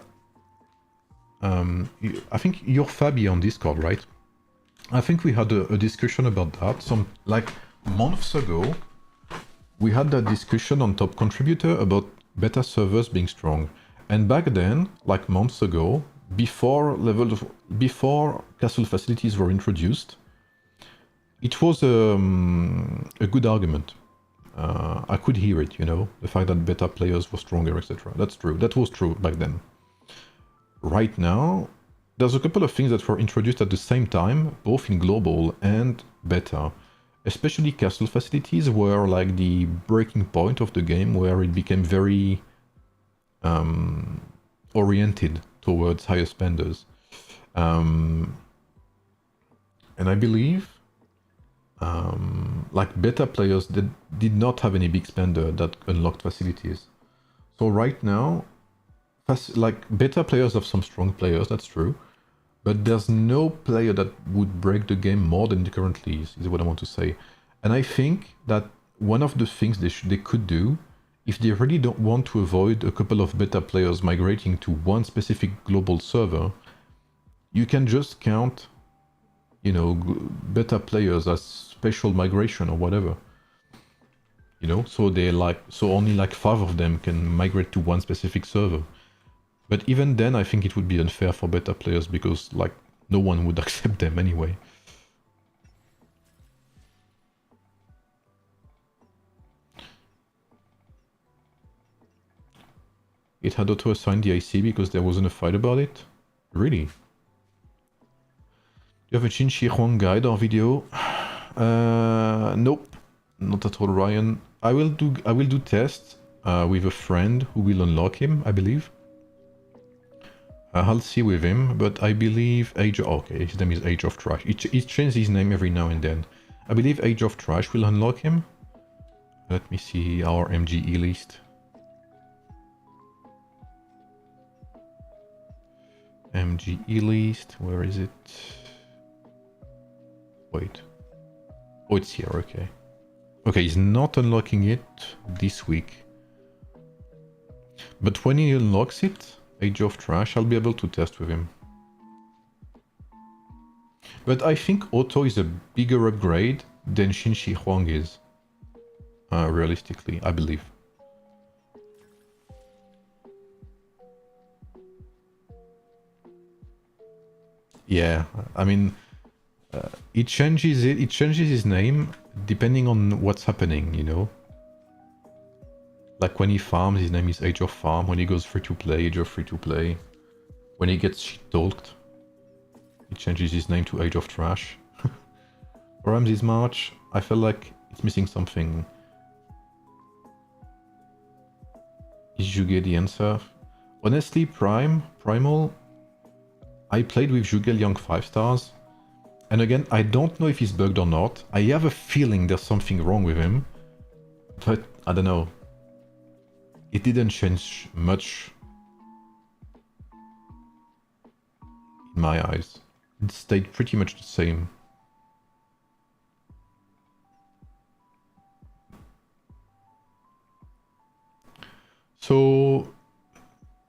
I think you're Fabi on Discord, right? I think we had a discussion about that some like months ago. We had that discussion on Top Contributor about beta servers being strong, and back then, like months ago, before castle facilities were introduced, it was a good argument. I could hear it, you know, the fact that beta players were stronger, etc. That's true. That was true back then. Right now, there's a couple of things that were introduced at the same time, both in global and beta. Especially castle facilities were like the breaking point of the game, where it became very oriented towards higher spenders. And I believe like beta players did not have any big spender that unlocked facilities. So right now, like beta players have some strong players, that's true, but there's no player that would break the game more than it currently is what I want to say. And I think that one of the things they could do, if they really don't want to avoid a couple of beta players migrating to one specific global server, you can just count, you know, beta players as special migration or whatever. You know, so only like 5 of them can migrate to one specific server. But even then, I think it would be unfair for beta players because, like, no one would accept them anyway. It had auto-assigned the IC because there wasn't a fight about it? Really? Do you have a Qin Shi Huang guide or video? Nope. Not at all, Ryan. I will do tests with a friend who will unlock him, I believe. I'll see with him, but I believe okay, his name is Age of Trash. He changes his name every now and then. I believe Age of Trash will unlock him. Let me see our MGE list. MGE list, where is it? Wait. Oh, it's here, okay. Okay, he's not unlocking it this week. But when he unlocks it, Age of Trash, I'll be able to test with him. But I think Auto is a bigger upgrade than Xin Shi Huang is. Realistically, I believe. Yeah, I mean, it changes his name depending on what's happening, you know? Like when he farms, his name is Age of Farm. When he goes free to play, Age of Free to Play. When he gets shit-talked, it changes his name to Age of Trash. For Ramses March, I feel like it's missing something. Is Zhuge the answer? Honestly, Primal, I played with Zhuge Liang 5 stars. And again, I don't know if he's bugged or not. I have a feeling there's something wrong with him. But I don't know. It didn't change much in my eyes. It stayed pretty much the same. So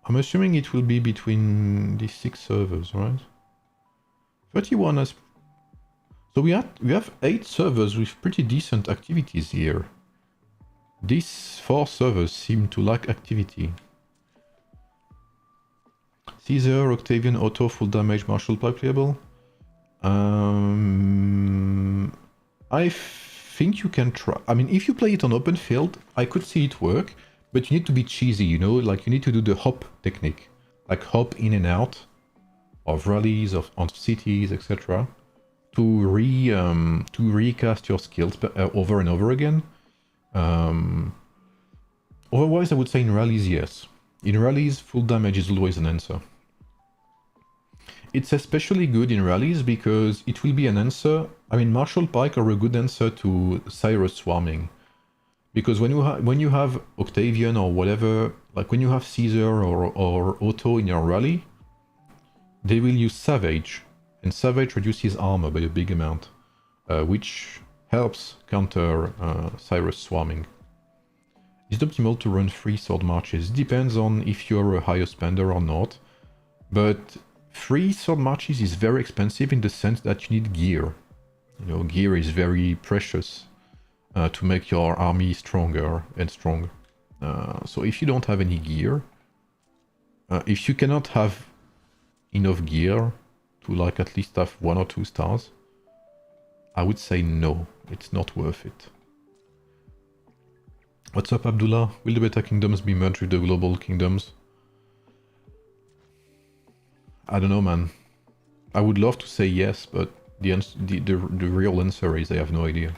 I'm assuming it will be between these 6 servers, right? 31 has... So we have 8 servers with pretty decent activities here. These 4 servers seem to lack activity. Caesar, Octavian, Auto, full damage, Marshall Pipe playable. I think you can try. I mean, if you play it on open field, I could see it work, but you need to be cheesy, you know? Like, you need to do the hop technique. Like, hop in and out of rallies, on cities, etc. To recast your skills over and over again. Otherwise, I would say in rallies, yes. In rallies, full damage is always an answer. It's especially good in rallies because it will be an answer. I mean, Marshall Pike are a good answer to Cyrus swarming. Because when you have Octavian or whatever, like when you have Caesar or Otto in your rally, they will use Savage. And Savage reduces armor by a big amount, which helps counter Cyrus swarming. Is it optimal to run 3 sword marches? Depends on if you're a higher spender or not. But 3 sword marches is very expensive in the sense that you need gear. You know, gear is very precious to make your army stronger and strong. So if you don't have any gear, if you cannot have enough gear to like at least have 1 or 2 stars, I would say no, it's not worth it. What's up, Abdullah? Will the Beta Kingdoms be merged with the Global Kingdoms? I don't know, man. I would love to say yes, but the real answer is I have no idea.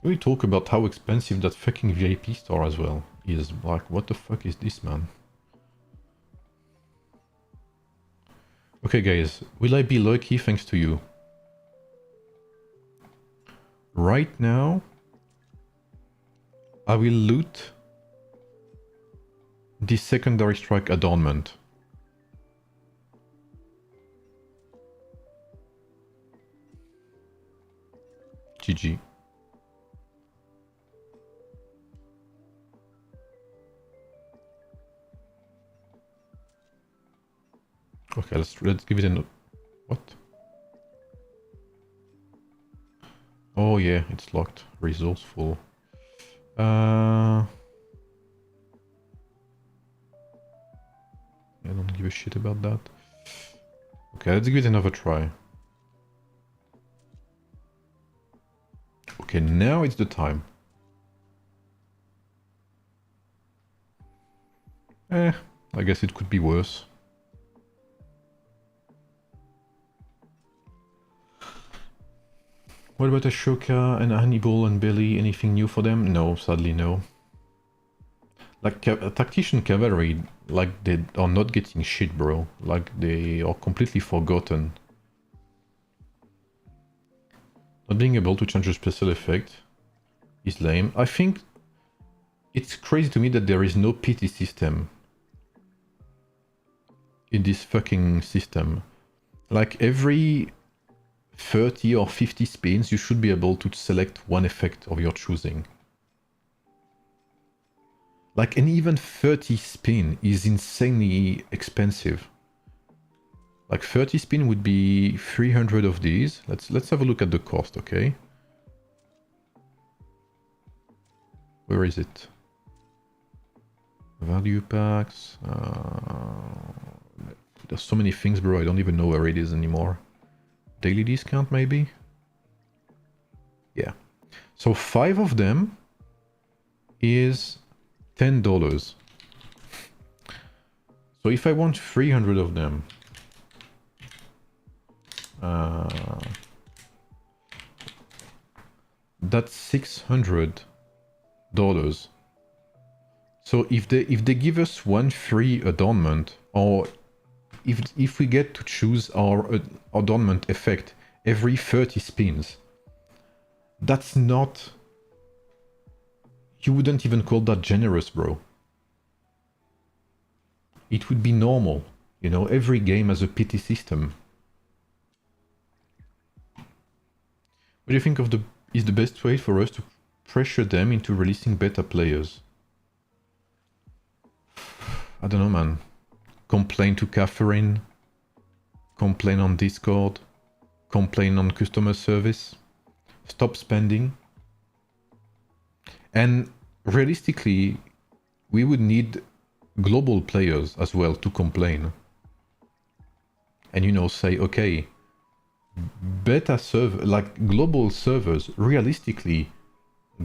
We talk about how expensive that fucking VIP store as well is. Like, what the fuck is this, man? Okay, guys, will I be lucky thanks to you? Right now, I will loot this secondary strike adornment. GG. Okay, let's give it a... What? Oh yeah, it's locked. Resourceful. I don't give a shit about that. Okay, let's give it another try. Okay, now it's the time. I guess it could be worse. What about Ashoka and Hannibal and Billy? Anything new for them? No, sadly no. Like tactician cavalry, like they are not getting shit, bro. Like they are completely forgotten. Not being able to change the special effect is lame. I think it's crazy to me that there is no pity system in this fucking system. Like every 30 or 50 spins, you should be able to select one effect of your choosing. Like, and even 30 spin is insanely expensive. Like 30 spin would be 300 of these. Let's have a look at the cost, okay? Where is it? Value packs. There's so many things, bro. I don't even know where it is anymore. Daily discount, maybe? Yeah. So 5 of them is $10. So if I want 300 of them, that's $600. So if they give us one free adornment, or if we get to choose our adornment effect every 30 spins, that's not... You wouldn't even call that generous, bro. It would be normal. You know, every game has a pity system. What do you think of is the best way for us to pressure them into releasing beta players? I don't know, man. Complain to Catherine. Complain on Discord. Complain on customer service. Stop spending. And realistically, we would need global players as well to complain. And, you know, say, okay, beta server, like global servers, realistically,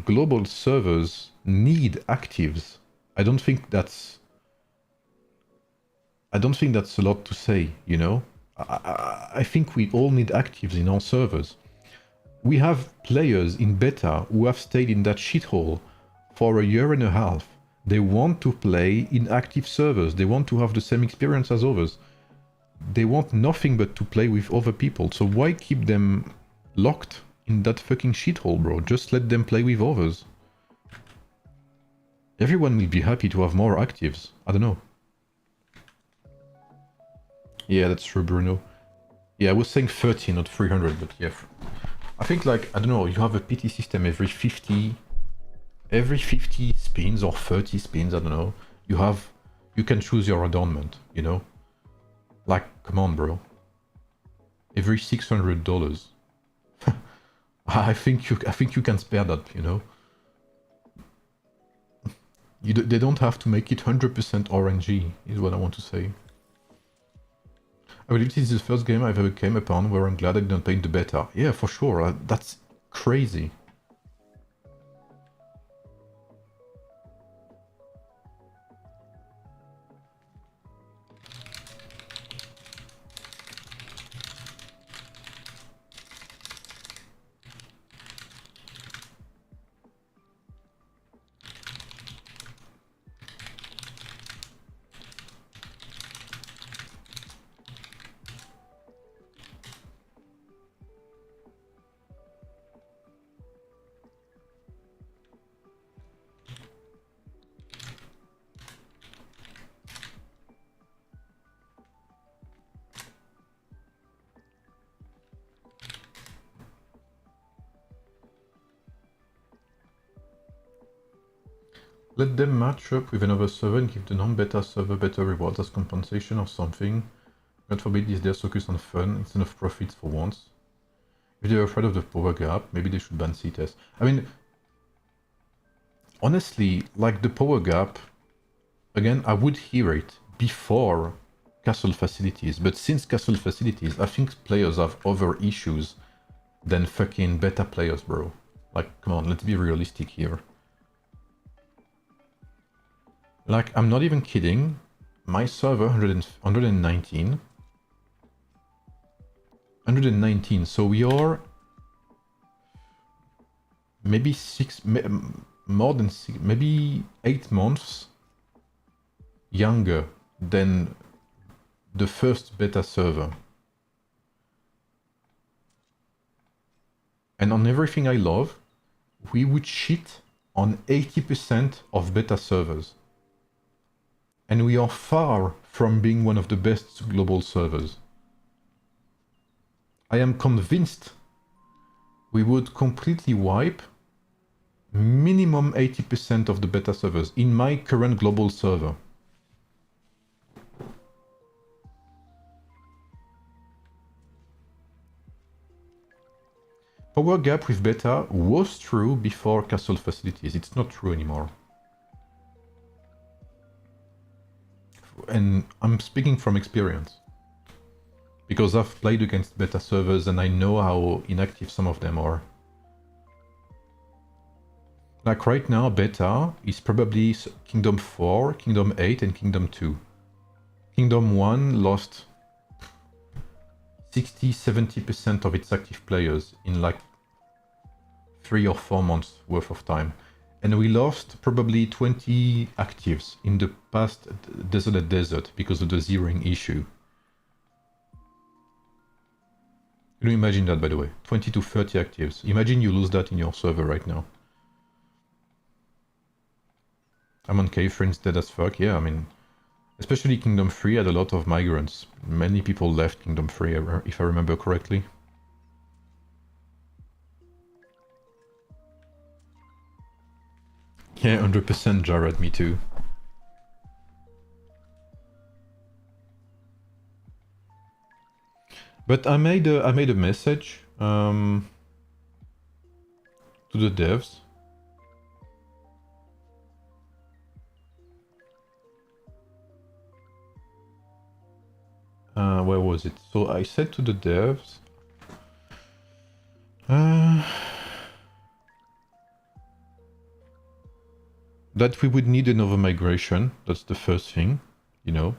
global servers need actives. I don't think that's a lot to say, you know? I think we all need actives in our servers. We have players in beta who have stayed in that shithole for a year and a half. They want to play in active servers. They want to have the same experience as others. They want nothing but to play with other people. So why keep them locked in that fucking shithole, bro? Just let them play with others. Everyone will be happy to have more actives. I don't know. Yeah, that's true, Bruno. Yeah, I was saying 30, not 300, but yeah. I think, like, I don't know, you have a PT system every 50 spins or 30 spins, I don't know. You can choose your adornment, you know? Like, come on, bro. Every $600. I think you can spare that, you know? They don't have to make it 100% RNG, is what I want to say. I believe this is the first game I've ever came upon where I'm glad I didn't play in the beta. Yeah, for sure. That's crazy. Let them match up with another server and give the non-beta server better rewards as compensation or something. God forbid these days focus on fun instead of profits for once. If they're afraid of the power gap, maybe they should ban CTES. I mean, honestly, like the power gap, again, I would hear it before castle facilities, but since castle facilities, I think players have other issues than fucking beta players, bro. Like, come on, let's be realistic here. Like, I'm not even kidding. my server 119. 119, so we are maybe more than 6, maybe 8 months younger than the first beta server. And on everything I love, we would cheat on 80% of beta servers. And we are far from being one of the best global servers. I am convinced we would completely wipe minimum 80% of the beta servers in my current global server. Power gap with beta was true before castle facilities. It's not true anymore. And I'm speaking from experience. Because I've played against beta servers and I know how inactive some of them are. Like right now, beta is probably Kingdom 4, Kingdom 8 and Kingdom 2. Kingdom 1 lost 60-70% of its active players in like 3 or 4 months worth of time. And we lost probably 20 actives in the past Desolate Desert because of the zeroing issue. Can you imagine that, by the way? 20 to 30 actives. Imagine you lose that in your server right now. I'm on K-Friends dead as fuck. Yeah, I mean, especially Kingdom 3 had a lot of migrants. Many people left Kingdom 3, if I remember correctly. Yeah, 100% Jared, me too. But I made a message to the devs. Where was it? So I said to the devs, that we would need another migration. That's the first thing, you know,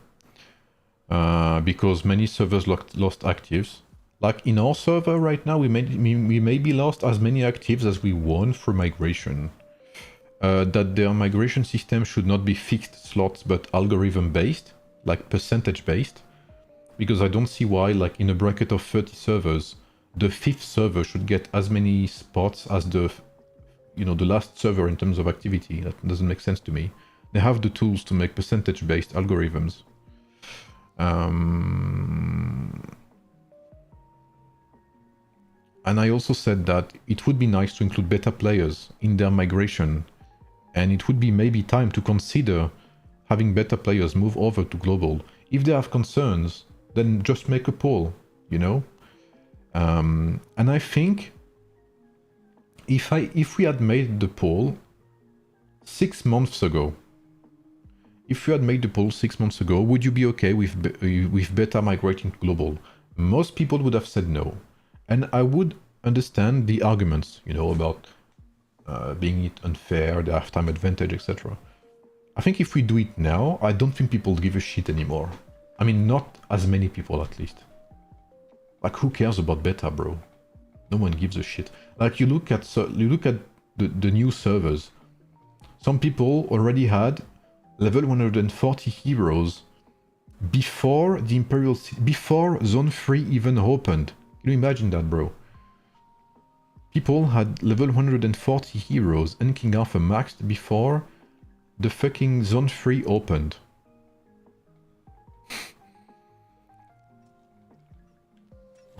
because many servers lost actives. Like in our server right now, we maybe lost as many actives as we won for migration. That their migration system should not be fixed slots, but algorithm based, like percentage based. Because I don't see why, like in a bracket of 30 servers, the 5th server should get as many spots as the, you know, the last server in terms of activity. That doesn't make sense to me. They have the tools to make percentage-based algorithms. And I also said that it would be nice to include beta players in their migration. And it would be maybe time to consider having beta players move over to global. If they have concerns, then just make a poll, you know? And I think if we had made the poll 6 months ago, would you be okay with beta migrating to global? Most people would have said no. And I would understand the arguments, you know, about being it unfair, the half-time advantage, etc. I think if we do it now, I don't think people give a shit anymore. I mean, not as many people at least. Like, who cares about beta, bro? No one gives a shit. Like, you look at the new servers. Some people already had level 140 heroes before the Imperial before Zone 3 even opened. Can you imagine that, bro? People had level 140 heroes and King Arthur maxed before the fucking Zone 3 opened.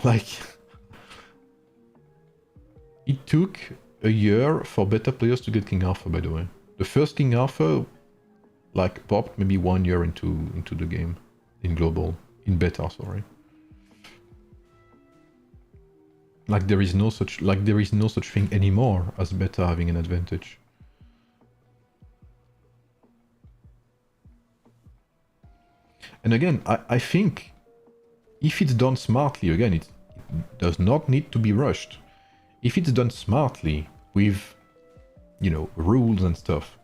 Like, it took a year for beta players to get King Arthur, by the way. The first King Arthur, like, popped maybe 1 year into the game. In global. In beta, sorry. Like, there is no such thing anymore as beta having an advantage. And again, I think if it's done smartly, again, it does not need to be rushed. If it's done smartly with, you know, rules and stuff,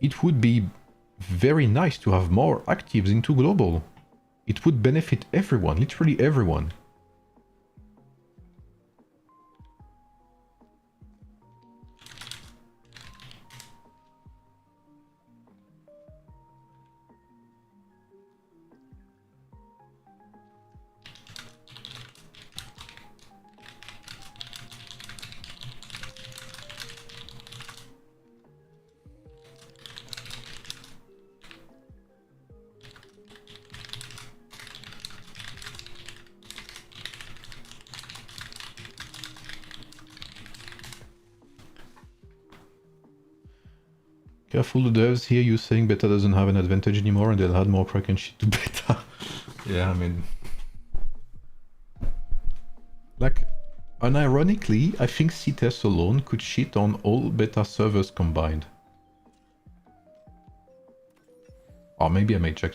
it would be very nice to have more actives into global. It would benefit everyone, literally everyone. Careful, the devs here, you saying beta doesn't have an advantage anymore and they'll add more crack and shit to beta. Yeah, I mean... Like, unironically, I think CTES alone could shit on all beta servers combined. Or maybe I may check...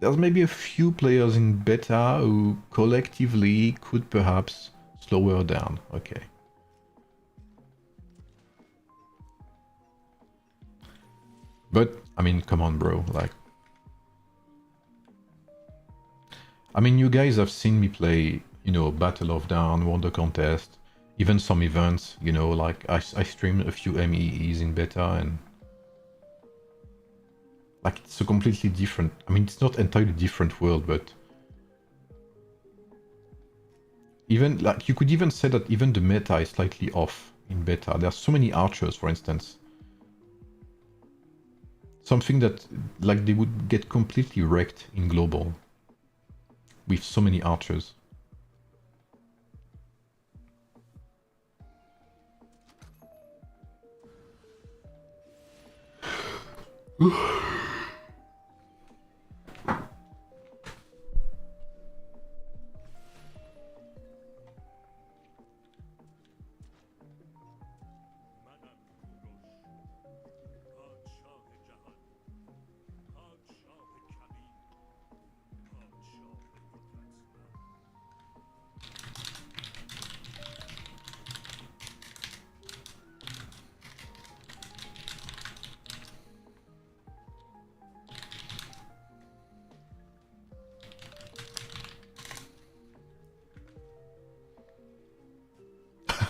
there's maybe a few players in beta who collectively could perhaps slow her down. Okay. But, I mean, come on, bro, like... I mean, you guys have seen me play, you know, Battle of Dawn, Wonder Contest, even some events, you know, like, I streamed a few MEEs in beta, and... Like, it's a completely different... I mean, it's not entirely different world, but... Even, like, you could even say that even the meta is slightly off in beta. There are so many archers, for instance. Something that, like, they would get completely wrecked in global. With so many archers.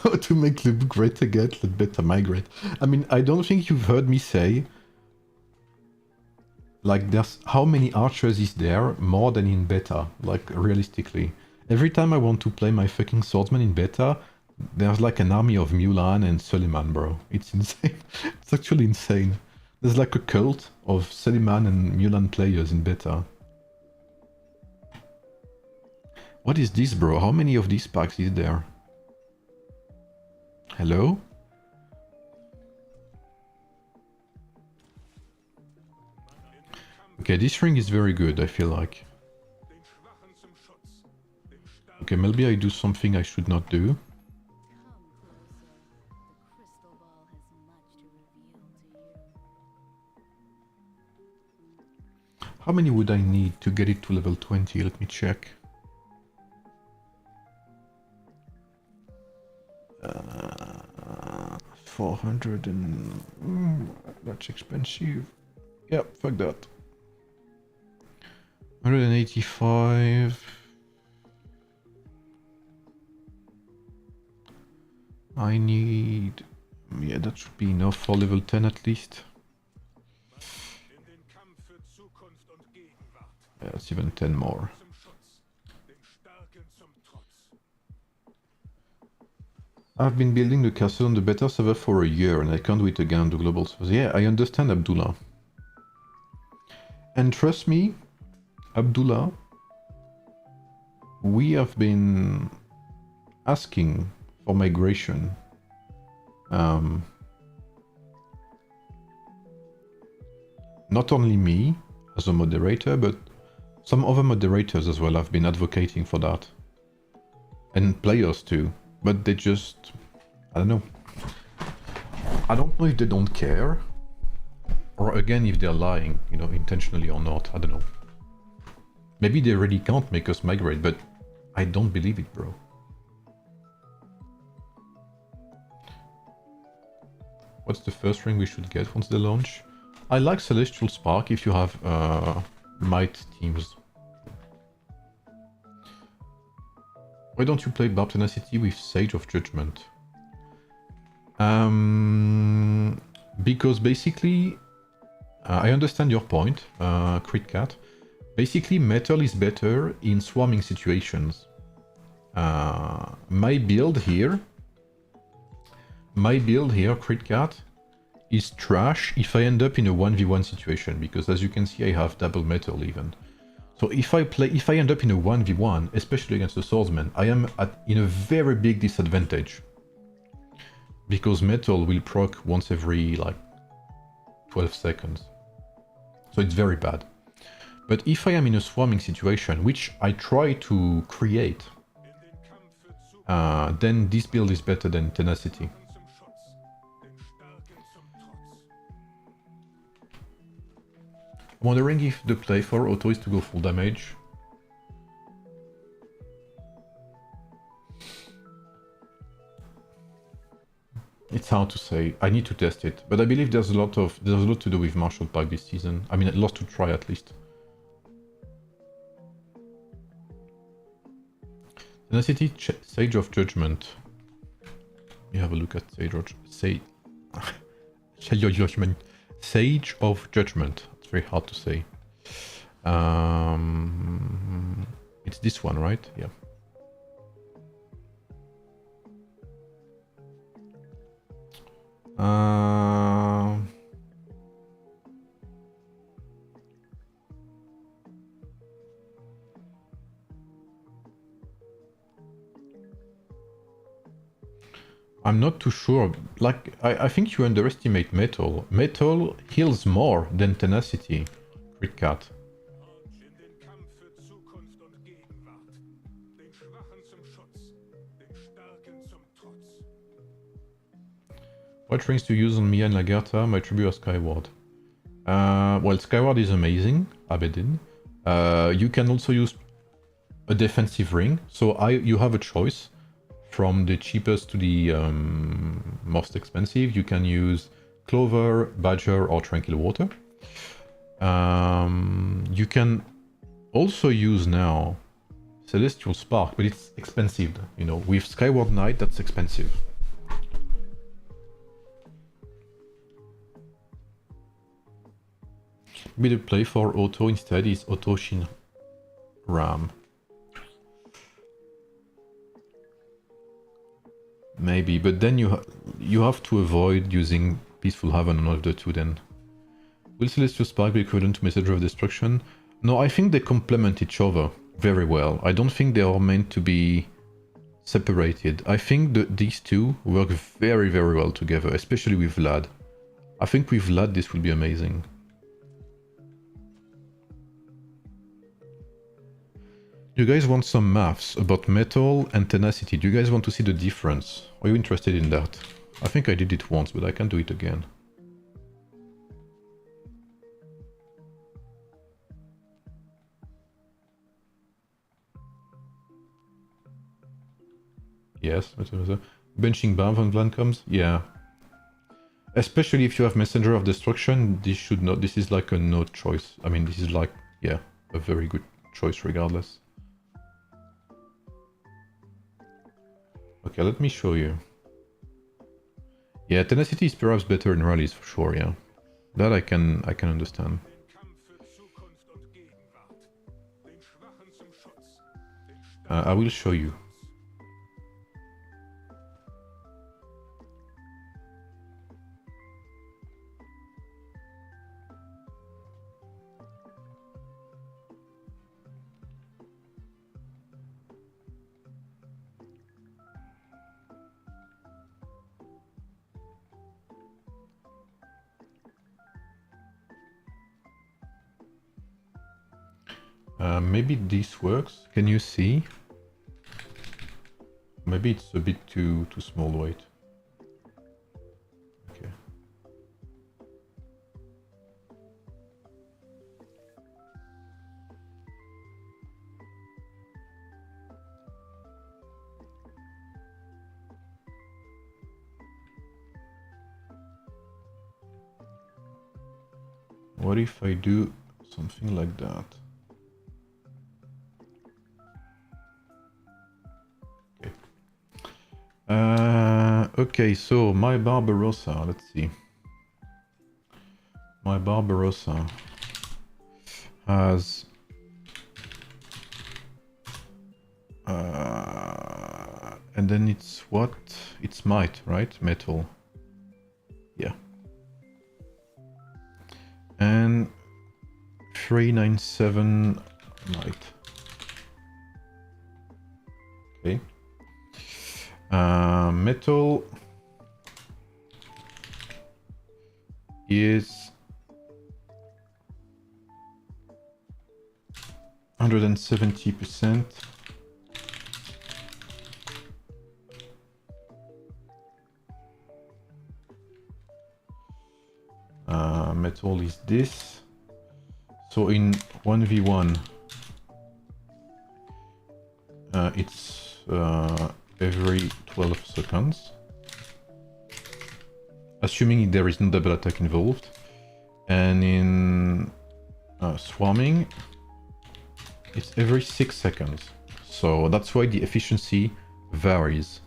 How to make the great again, let beta migrate. I mean, I don't think you've heard me say, like, there's how many archers is there more than in beta, like, realistically. Every time I want to play my fucking swordsman in beta, there's like an army of Mulan and Suleiman, bro. It's insane. It's actually insane. There's like a cult of Suleiman and Mulan players in beta. What is this, bro? How many of these packs is there? Hello? Okay, this ring is very good, I feel like. Okay, maybe I do something I should not do. How many would I need to get it to level 20? Let me check. 400 and... that's expensive. Yeah, fuck that. 185. I need... yeah, that should be enough for level 10 at least. Yeah, it's even 10 more. I've been building the castle on the beta server for a year and I can't wait again on the global server. Yeah, I understand, Abdullah. And trust me, Abdullah, we have been asking for migration. Not only me as a moderator, but some other moderators as well have been advocating for that. And players too. But they just... I don't know. I don't know if they don't care. Or again, if they're lying, you know, intentionally or not. I don't know. Maybe they really can't make us migrate, but I don't believe it, bro. What's the first ring we should get once they launch? I like Celestial Spark if you have Might teams. Why don't you play Barb Tenacity with Sage of Judgment? Because basically, I understand your point, Crit Cat. Basically, metal is better in swarming situations. My build here, Crit Cat, is trash if I end up in a 1v1 situation, because as you can see, I have double metal even. So if I end up in a 1v1, especially against the swordsman, I am in a very big disadvantage. Because metal will proc once every like 12 seconds. So it's very bad. But if I am in a swarming situation, which I try to create, then this build is better than Tenacity. I'm wondering if the play for auto is to go full damage. It's hard to say. I need to test it, but I believe there's a lot to do with Marshall Park this season. I mean, a lot to try at least. Tenacity, Sage of Judgment. You have a look at Sage of Judgment. It's very hard to say. It's this one, right? Yeah. I'm not too sure. Like, I think you underestimate metal. Metal heals more than Tenacity, Crit Cat. What rings to use on Mia and Lagertha? My tribute or Skyward? Well, Skyward is amazing, Abedin. You can also use a defensive ring. So you have a choice from the cheapest to the most expensive. You can use Clover, Badger, or Tranquil Water. You can also use now Celestial Spark, but it's expensive. You know, with Skyward Knight, that's expensive. Maybe the play for auto instead is Auto Shin Ram. Maybe, but then you have to avoid using Peaceful Haven on one of the two then. Will Celestial Spark be equivalent to Messenger of Destruction? No, I think they complement each other very well. I don't think they are meant to be separated. I think that these two work very, very well together, especially with Vlad. I think with Vlad this will be amazing. Do you guys want some maths about metal and tenacity? Do you guys want to see the difference? Are you interested in that? I think I did it once, but I can do it again. Yes, benching Bam when Glan comes? Yeah. Especially if you have Messenger of Destruction, this is like a no choice. I mean, this is like, yeah, a very good choice regardless. Okay, let me show you. Yeah, tenacity is perhaps better in rallies for sure, yeah. That I can understand. I will show you. Maybe this works. Can you see? Maybe it's a bit too small. Wait. Okay. What if I do something like that? Okay. Okay, so my Barbarossa, let's see. My Barbarossa has and then it's what? It's might, right? Metal. Yeah. And 397 might. Okay. Metal is 170%. Metal is this. So in 1v1, it's every 12 seconds. Assuming there is no double attack involved. And in swarming, it's every 6 seconds. So that's why the efficiency varies.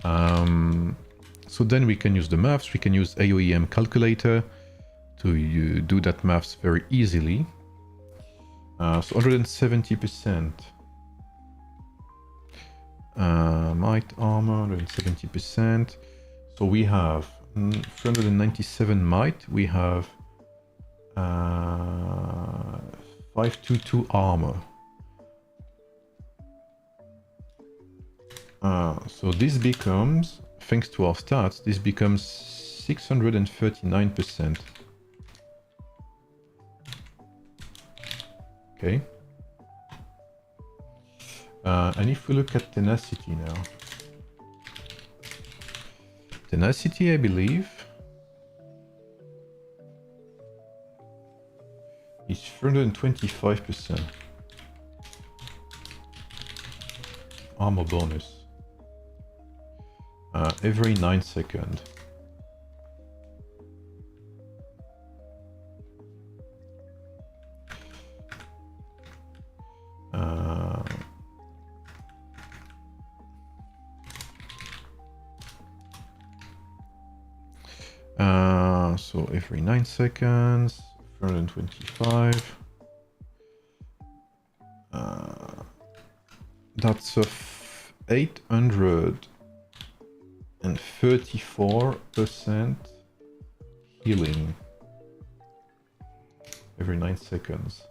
So then we can use the maths, we can use AoEM calculator to do that maths very easily. So 170%. Might armor, 170%. So we have 397 might, we have 522 armor. So this becomes, thanks to our stats, this becomes 639%. Okay. And if we look at tenacity now. Tenacity, I believe, is 325%. Armor bonus. Every 9 seconds. So every 9 seconds, 325. That's a 834% healing every 9 seconds.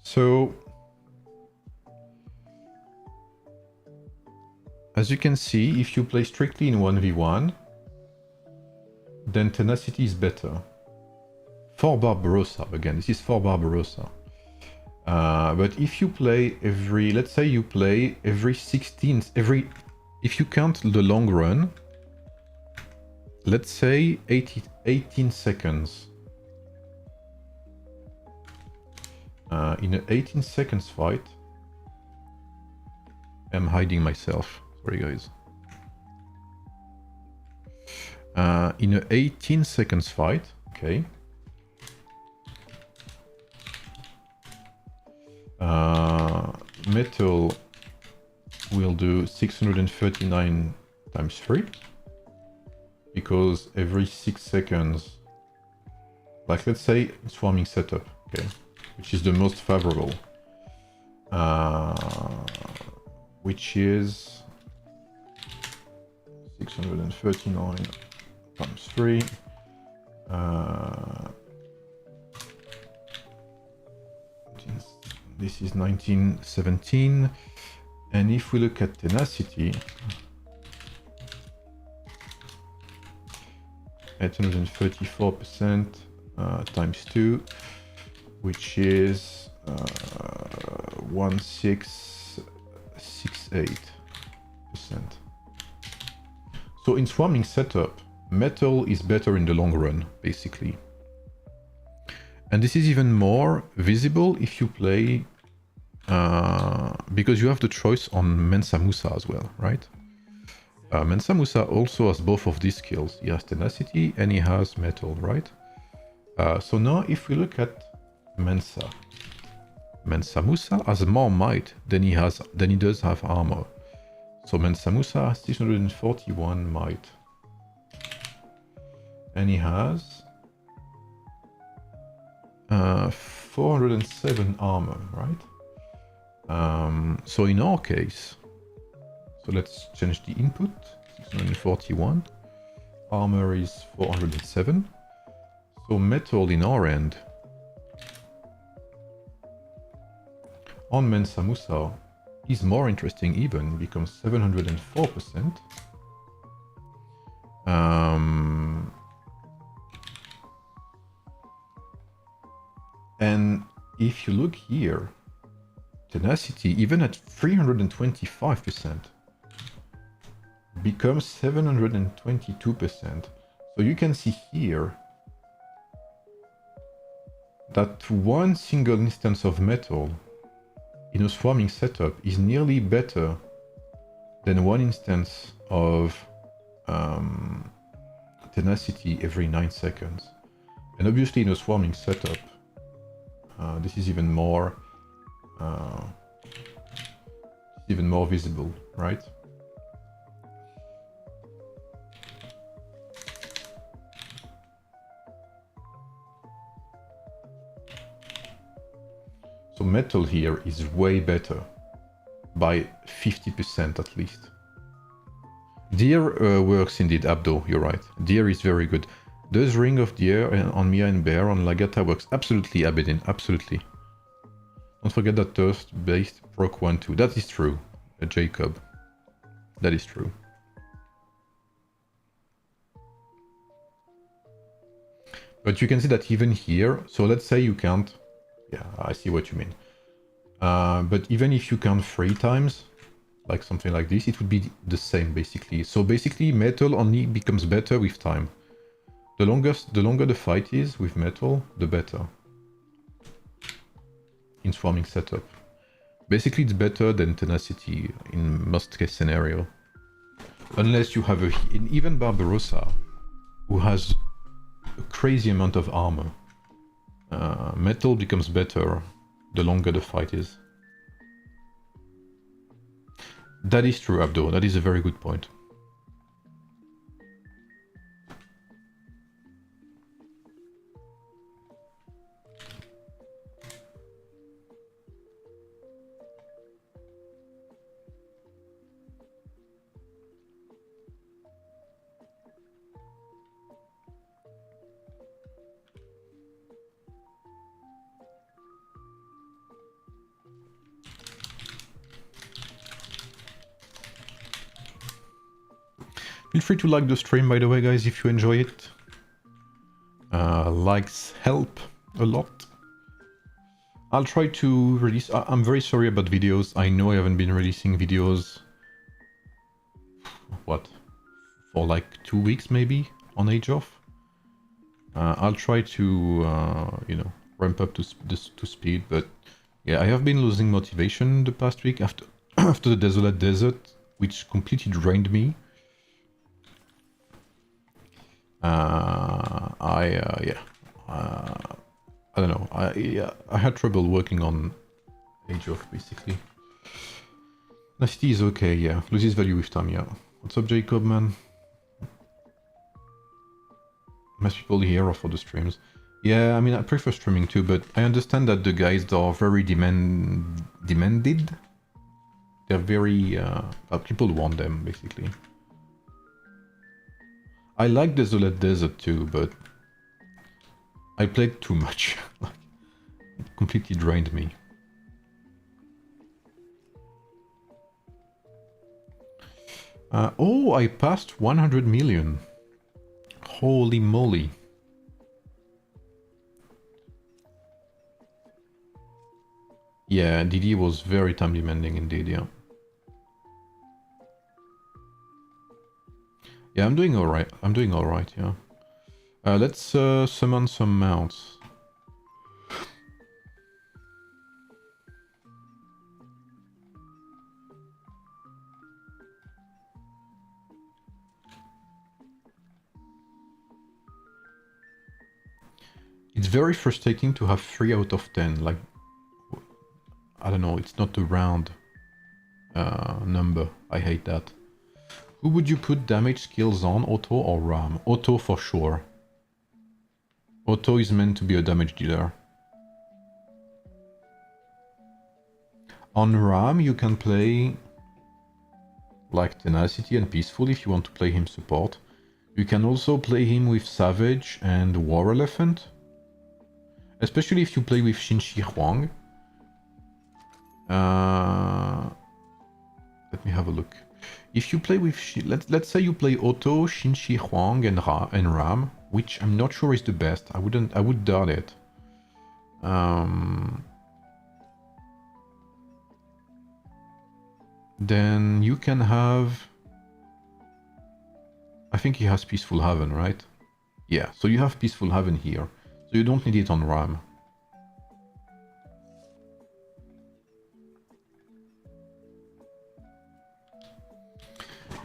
So as you can see, if you play strictly in 1v1, then tenacity is better. For Barbarossa, again, this is for Barbarossa. But if you play every, let's say you play every 16, if you count the long run, let's say 18 seconds. In an 18 seconds fight, I'm hiding myself. Sorry, guys. In an 18 seconds fight, okay. Metal will do 639 times 3 because every 6 seconds, like let's say swarming setup, okay, which is the most favorable, which is 639 times 3. This is 1917, and if we look at tenacity, 834% times 2, which is 1668%. So in swarming setup, metal is better in the long run, basically. And this is even more visible if you play, because you have the choice on Mensa Musa as well, right? Mensa Musa also has both of these skills. He has tenacity and he has metal, right? So now if we look at Mensa, Mensa Musa has more might than he does have armor. So Mensa Musa has 641 might. And he has 407 armor, right? So in our case, so let's change the input, 641. Armor is 407. So metal in our end, on Mensa Musa, is more interesting even, becomes 704%. And if you look here, tenacity, even at 325%, becomes 722%. So you can see here that one single instance of metal in a swarming setup is nearly better than one instance of tenacity every 9 seconds. And obviously in a swarming setup, this is even more visible, right? So metal here is way better by 50% at least. Deer works indeed, Abdo, you're right. Deer is very good. Does Ring of Deer on Mia and Bear on Lagata works? Absolutely, Abedin, absolutely. Don't forget that Thirst-based proc 1-2. That is true, Jacob. That is true. But you can see that even here, so let's say you can't... Yeah, I see what you mean. But even if you count 3 times, like something like this, it would be the same basically. So basically metal only becomes better with time. The longer the fight is with metal, the better. In swarming setup. Basically it's better than tenacity in most case scenario. Unless you have even Barbarossa, who has a crazy amount of armor. Metal becomes better the longer the fight is. That is true, Abdo. That is a very good point. Feel free to like the stream, by the way, guys, if you enjoy it. Likes help a lot. I'll try to release... I'm very sorry about videos. I know I haven't been releasing videos... What? For like 2 weeks, maybe? On Age of? I'll try to, you know, ramp up to speed, but... Yeah, I have been losing motivation the past week after, after the Desolate Desert, which completely drained me. I don't know. I had trouble working on Age of basically. Nasty is okay, yeah. Loses value with time, yeah. What's up, Jacob, man? Most people here are for the streams. Yeah, I mean, I prefer streaming too, but I understand that the guys are very demanded. They're very... people want them, basically. I like Desolate Desert too, but I played too much. It completely drained me. Oh, I passed 100 million. Holy moly. Yeah, DD was very time demanding indeed, yeah. Yeah, I'm doing alright. I'm doing alright, yeah. Let's summon some mounts. It's very frustrating to have 3 out of 10. Like, I don't know, it's not a round number. I hate that. Who would you put damage skills on, Auto or Ram? Auto for sure. Auto is meant to be a damage dealer. On Ram you can play like Tenacity and Peaceful if you want to play him support. You can also play him with Savage and War Elephant. Especially if you play with Xin Shi Huang. Let me have a look. If you play with... Let's say you play Auto, Xin Shi Huang and Ram, which I'm not sure is the best. I would doubt it. Then you can have... I think he has Peaceful Haven, right? Yeah, so you have Peaceful Haven here. So you don't need it on Ram.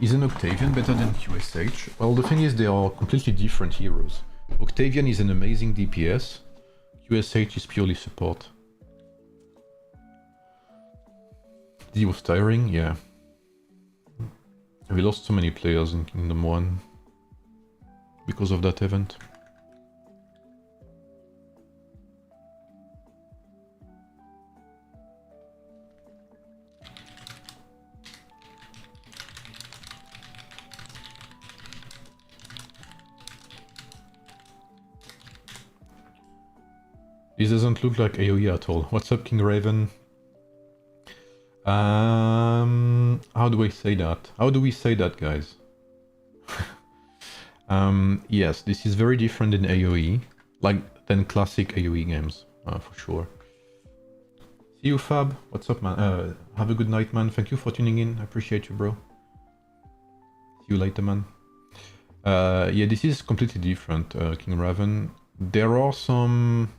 Is an Octavian better than QSH? Well, the thing is they are completely different heroes. Octavian is an amazing DPS. QSH is purely support. He was tiring, yeah. We lost so many players in Kingdom 1 because of that event. This doesn't look like AoE at all. What's up, King Raven? How do I say that? How do we say that, guys? Yes, this is very different than AoE, than classic AoE games, for sure. See you, Fab. What's up, man? Have a good night, man. Thank you for tuning in. I appreciate you, bro. See you later, man. Yeah, this is completely different, King Raven. There are some...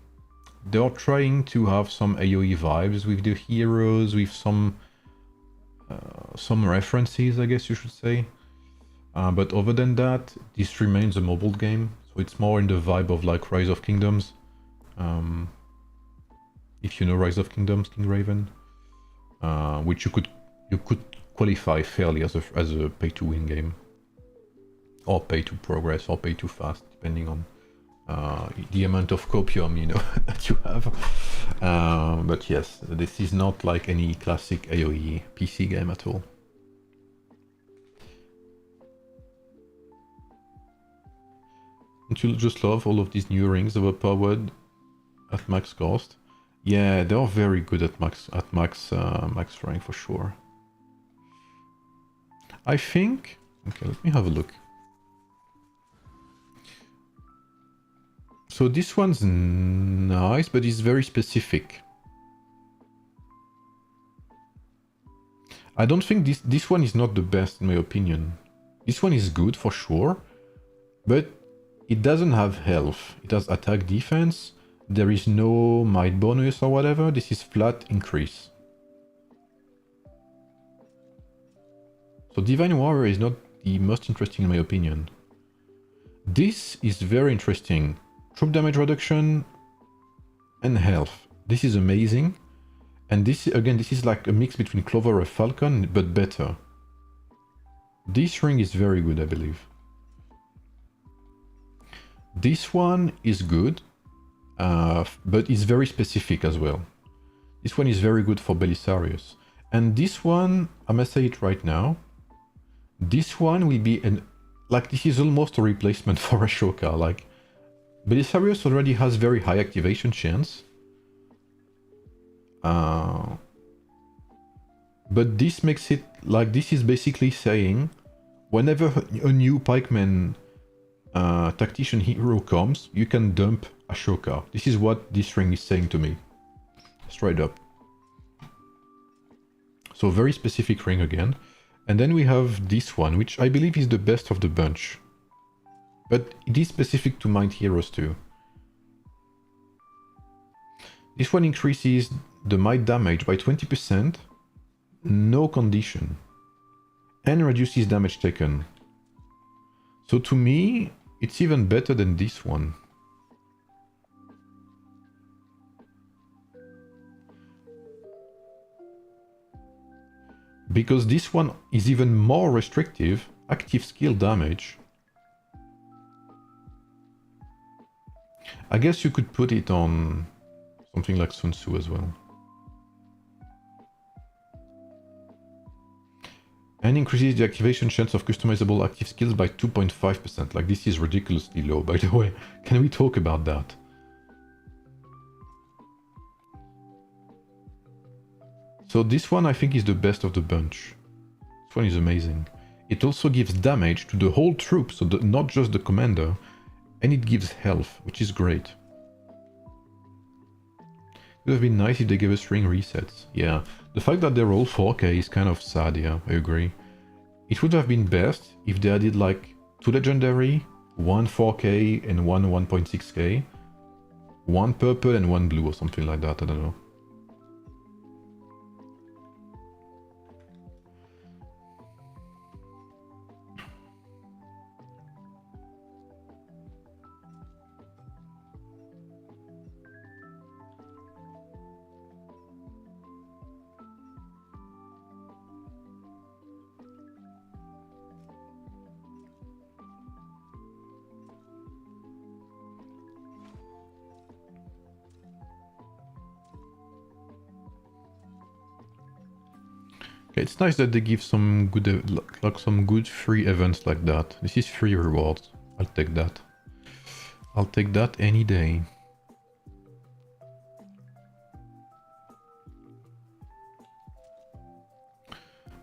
They are trying to have some AoE vibes with the heroes, with some references, I guess you should say. But other than that, this remains a mobile game, so it's more in the vibe of like Rise of Kingdoms. If you know Rise of Kingdoms, King Raven, which you could qualify fairly as a pay-to-win game, or pay-to-progress, or pay-to-fast, depending on the amount of copium, you know, that you have. But yes, this is not like any classic AoE PC game at all. Don't you just love all of these new rings overpowered at max cost? Yeah, they are very good at max rank for sure. I think... Okay, let me have a look. So this one's nice, but it's very specific. I don't think this one is not the best in my opinion. This one is good for sure, but it doesn't have health. It has attack defense. There is no might bonus or whatever. This is flat increase. So Divine Warrior is not the most interesting in my opinion. This is very interesting. Troop damage reduction and health. This is amazing. And this, again, this is like a mix between Clover and Falcon, but better. This ring is very good, I believe. This one is good, but it's very specific as well. This one is very good for Belisarius. And this one, I must say it right now, this one will be like, this is almost a replacement for Ashoka. Like, Belisarius already has very high activation chance. But this makes it like, this is basically saying whenever a new pikeman tactician hero comes, you can dump Ashoka. This is what this ring is saying to me. Straight up. So very specific ring again. And then we have this one, which I believe is the best of the bunch. But it is specific to Mind Heroes too. This one increases the might damage by 20%, no condition, and reduces damage taken. So to me, it's even better than this one. because this one is even more restrictive, active skill damage. I guess you could put it on something like Sun Tzu as well. And increases the activation chance of customizable active skills by 2.5%. Like, this is ridiculously low, by the way. Can we talk about that? So this one I think is the best of the bunch. This one is amazing. It also gives damage to the whole troop, so not just the commander, and it gives health, which is great. It would have been nice if they gave us ring resets. Yeah, the fact that they're all 4K is kind of sad, yeah, I agree. It would have been best if they added like 2 legendary, 1 4K and 1 1.6K, 1 purple and 1 blue or something like that, I don't know. It's nice that they give some good, like some good free events like that. This is free rewards. I'll take that. I'll take that any day.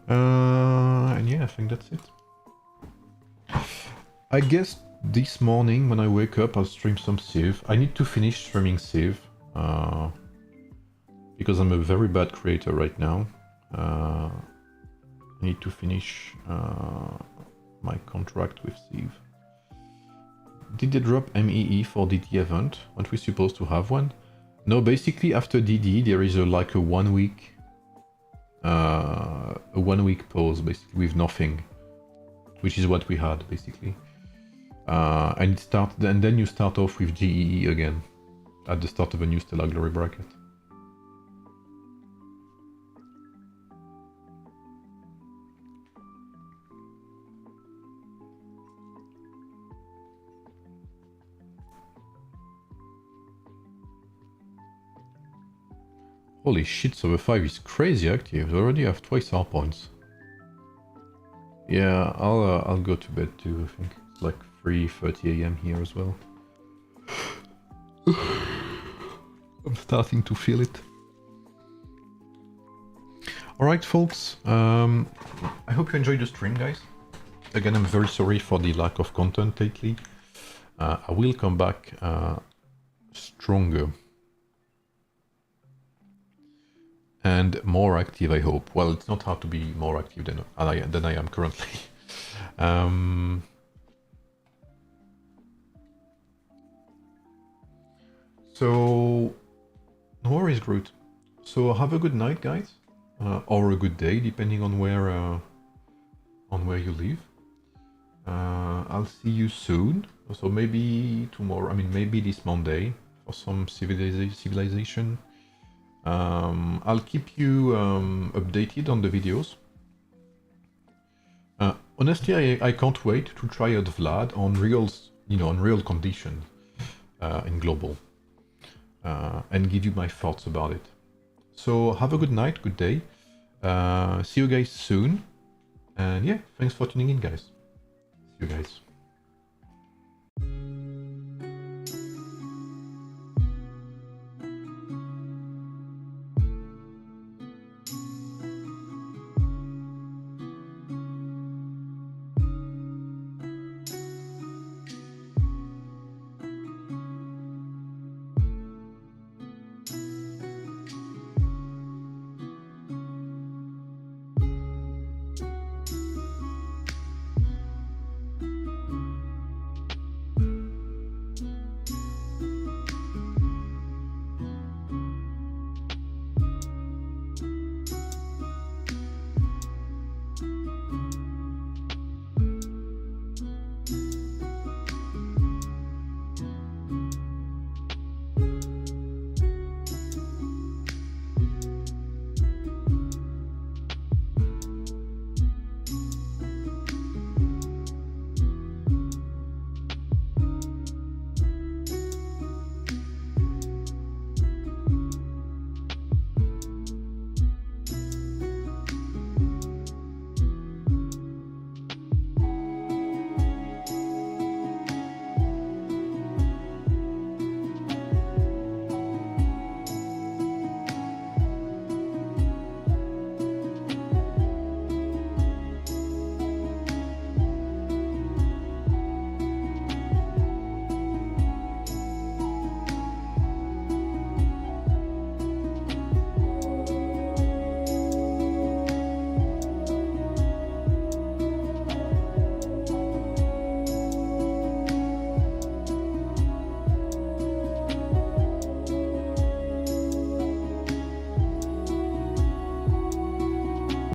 And yeah, I think that's it. I guess this morning when I wake up, I'll stream some Civ. I need to finish streaming Civ because I'm a very bad creator right now. I need to finish my contract with Civ. Did they drop MEE for DD event? Aren't we supposed to have one? No, basically after DD there is like a 1 week pause basically with nothing, which is what we had basically. And then you start off with GEE again at the start of a new Stellar Glory bracket. Holy shit, Server 5 is crazy active. They already have twice our points. Yeah, I'll go to bed too, I think. It's like 3:30 AM here as well. I'm starting to feel it. Alright folks, I hope you enjoyed the stream, guys. Again, I'm very sorry for the lack of content lately. I will come back stronger. And more active, I hope. Well, it's not hard to be more active than I am currently. So, no worries, Groot. So have a good night, guys, or a good day, depending on where you live. I'll see you soon. So maybe tomorrow. I mean, maybe this Monday for some civilization. I'll keep you updated on the videos. Honestly, I can't wait to try out Vlad on real conditions in global, and give you my thoughts about it. So have a good night, good day. See you guys soon, and yeah, thanks for tuning in, guys. See you guys.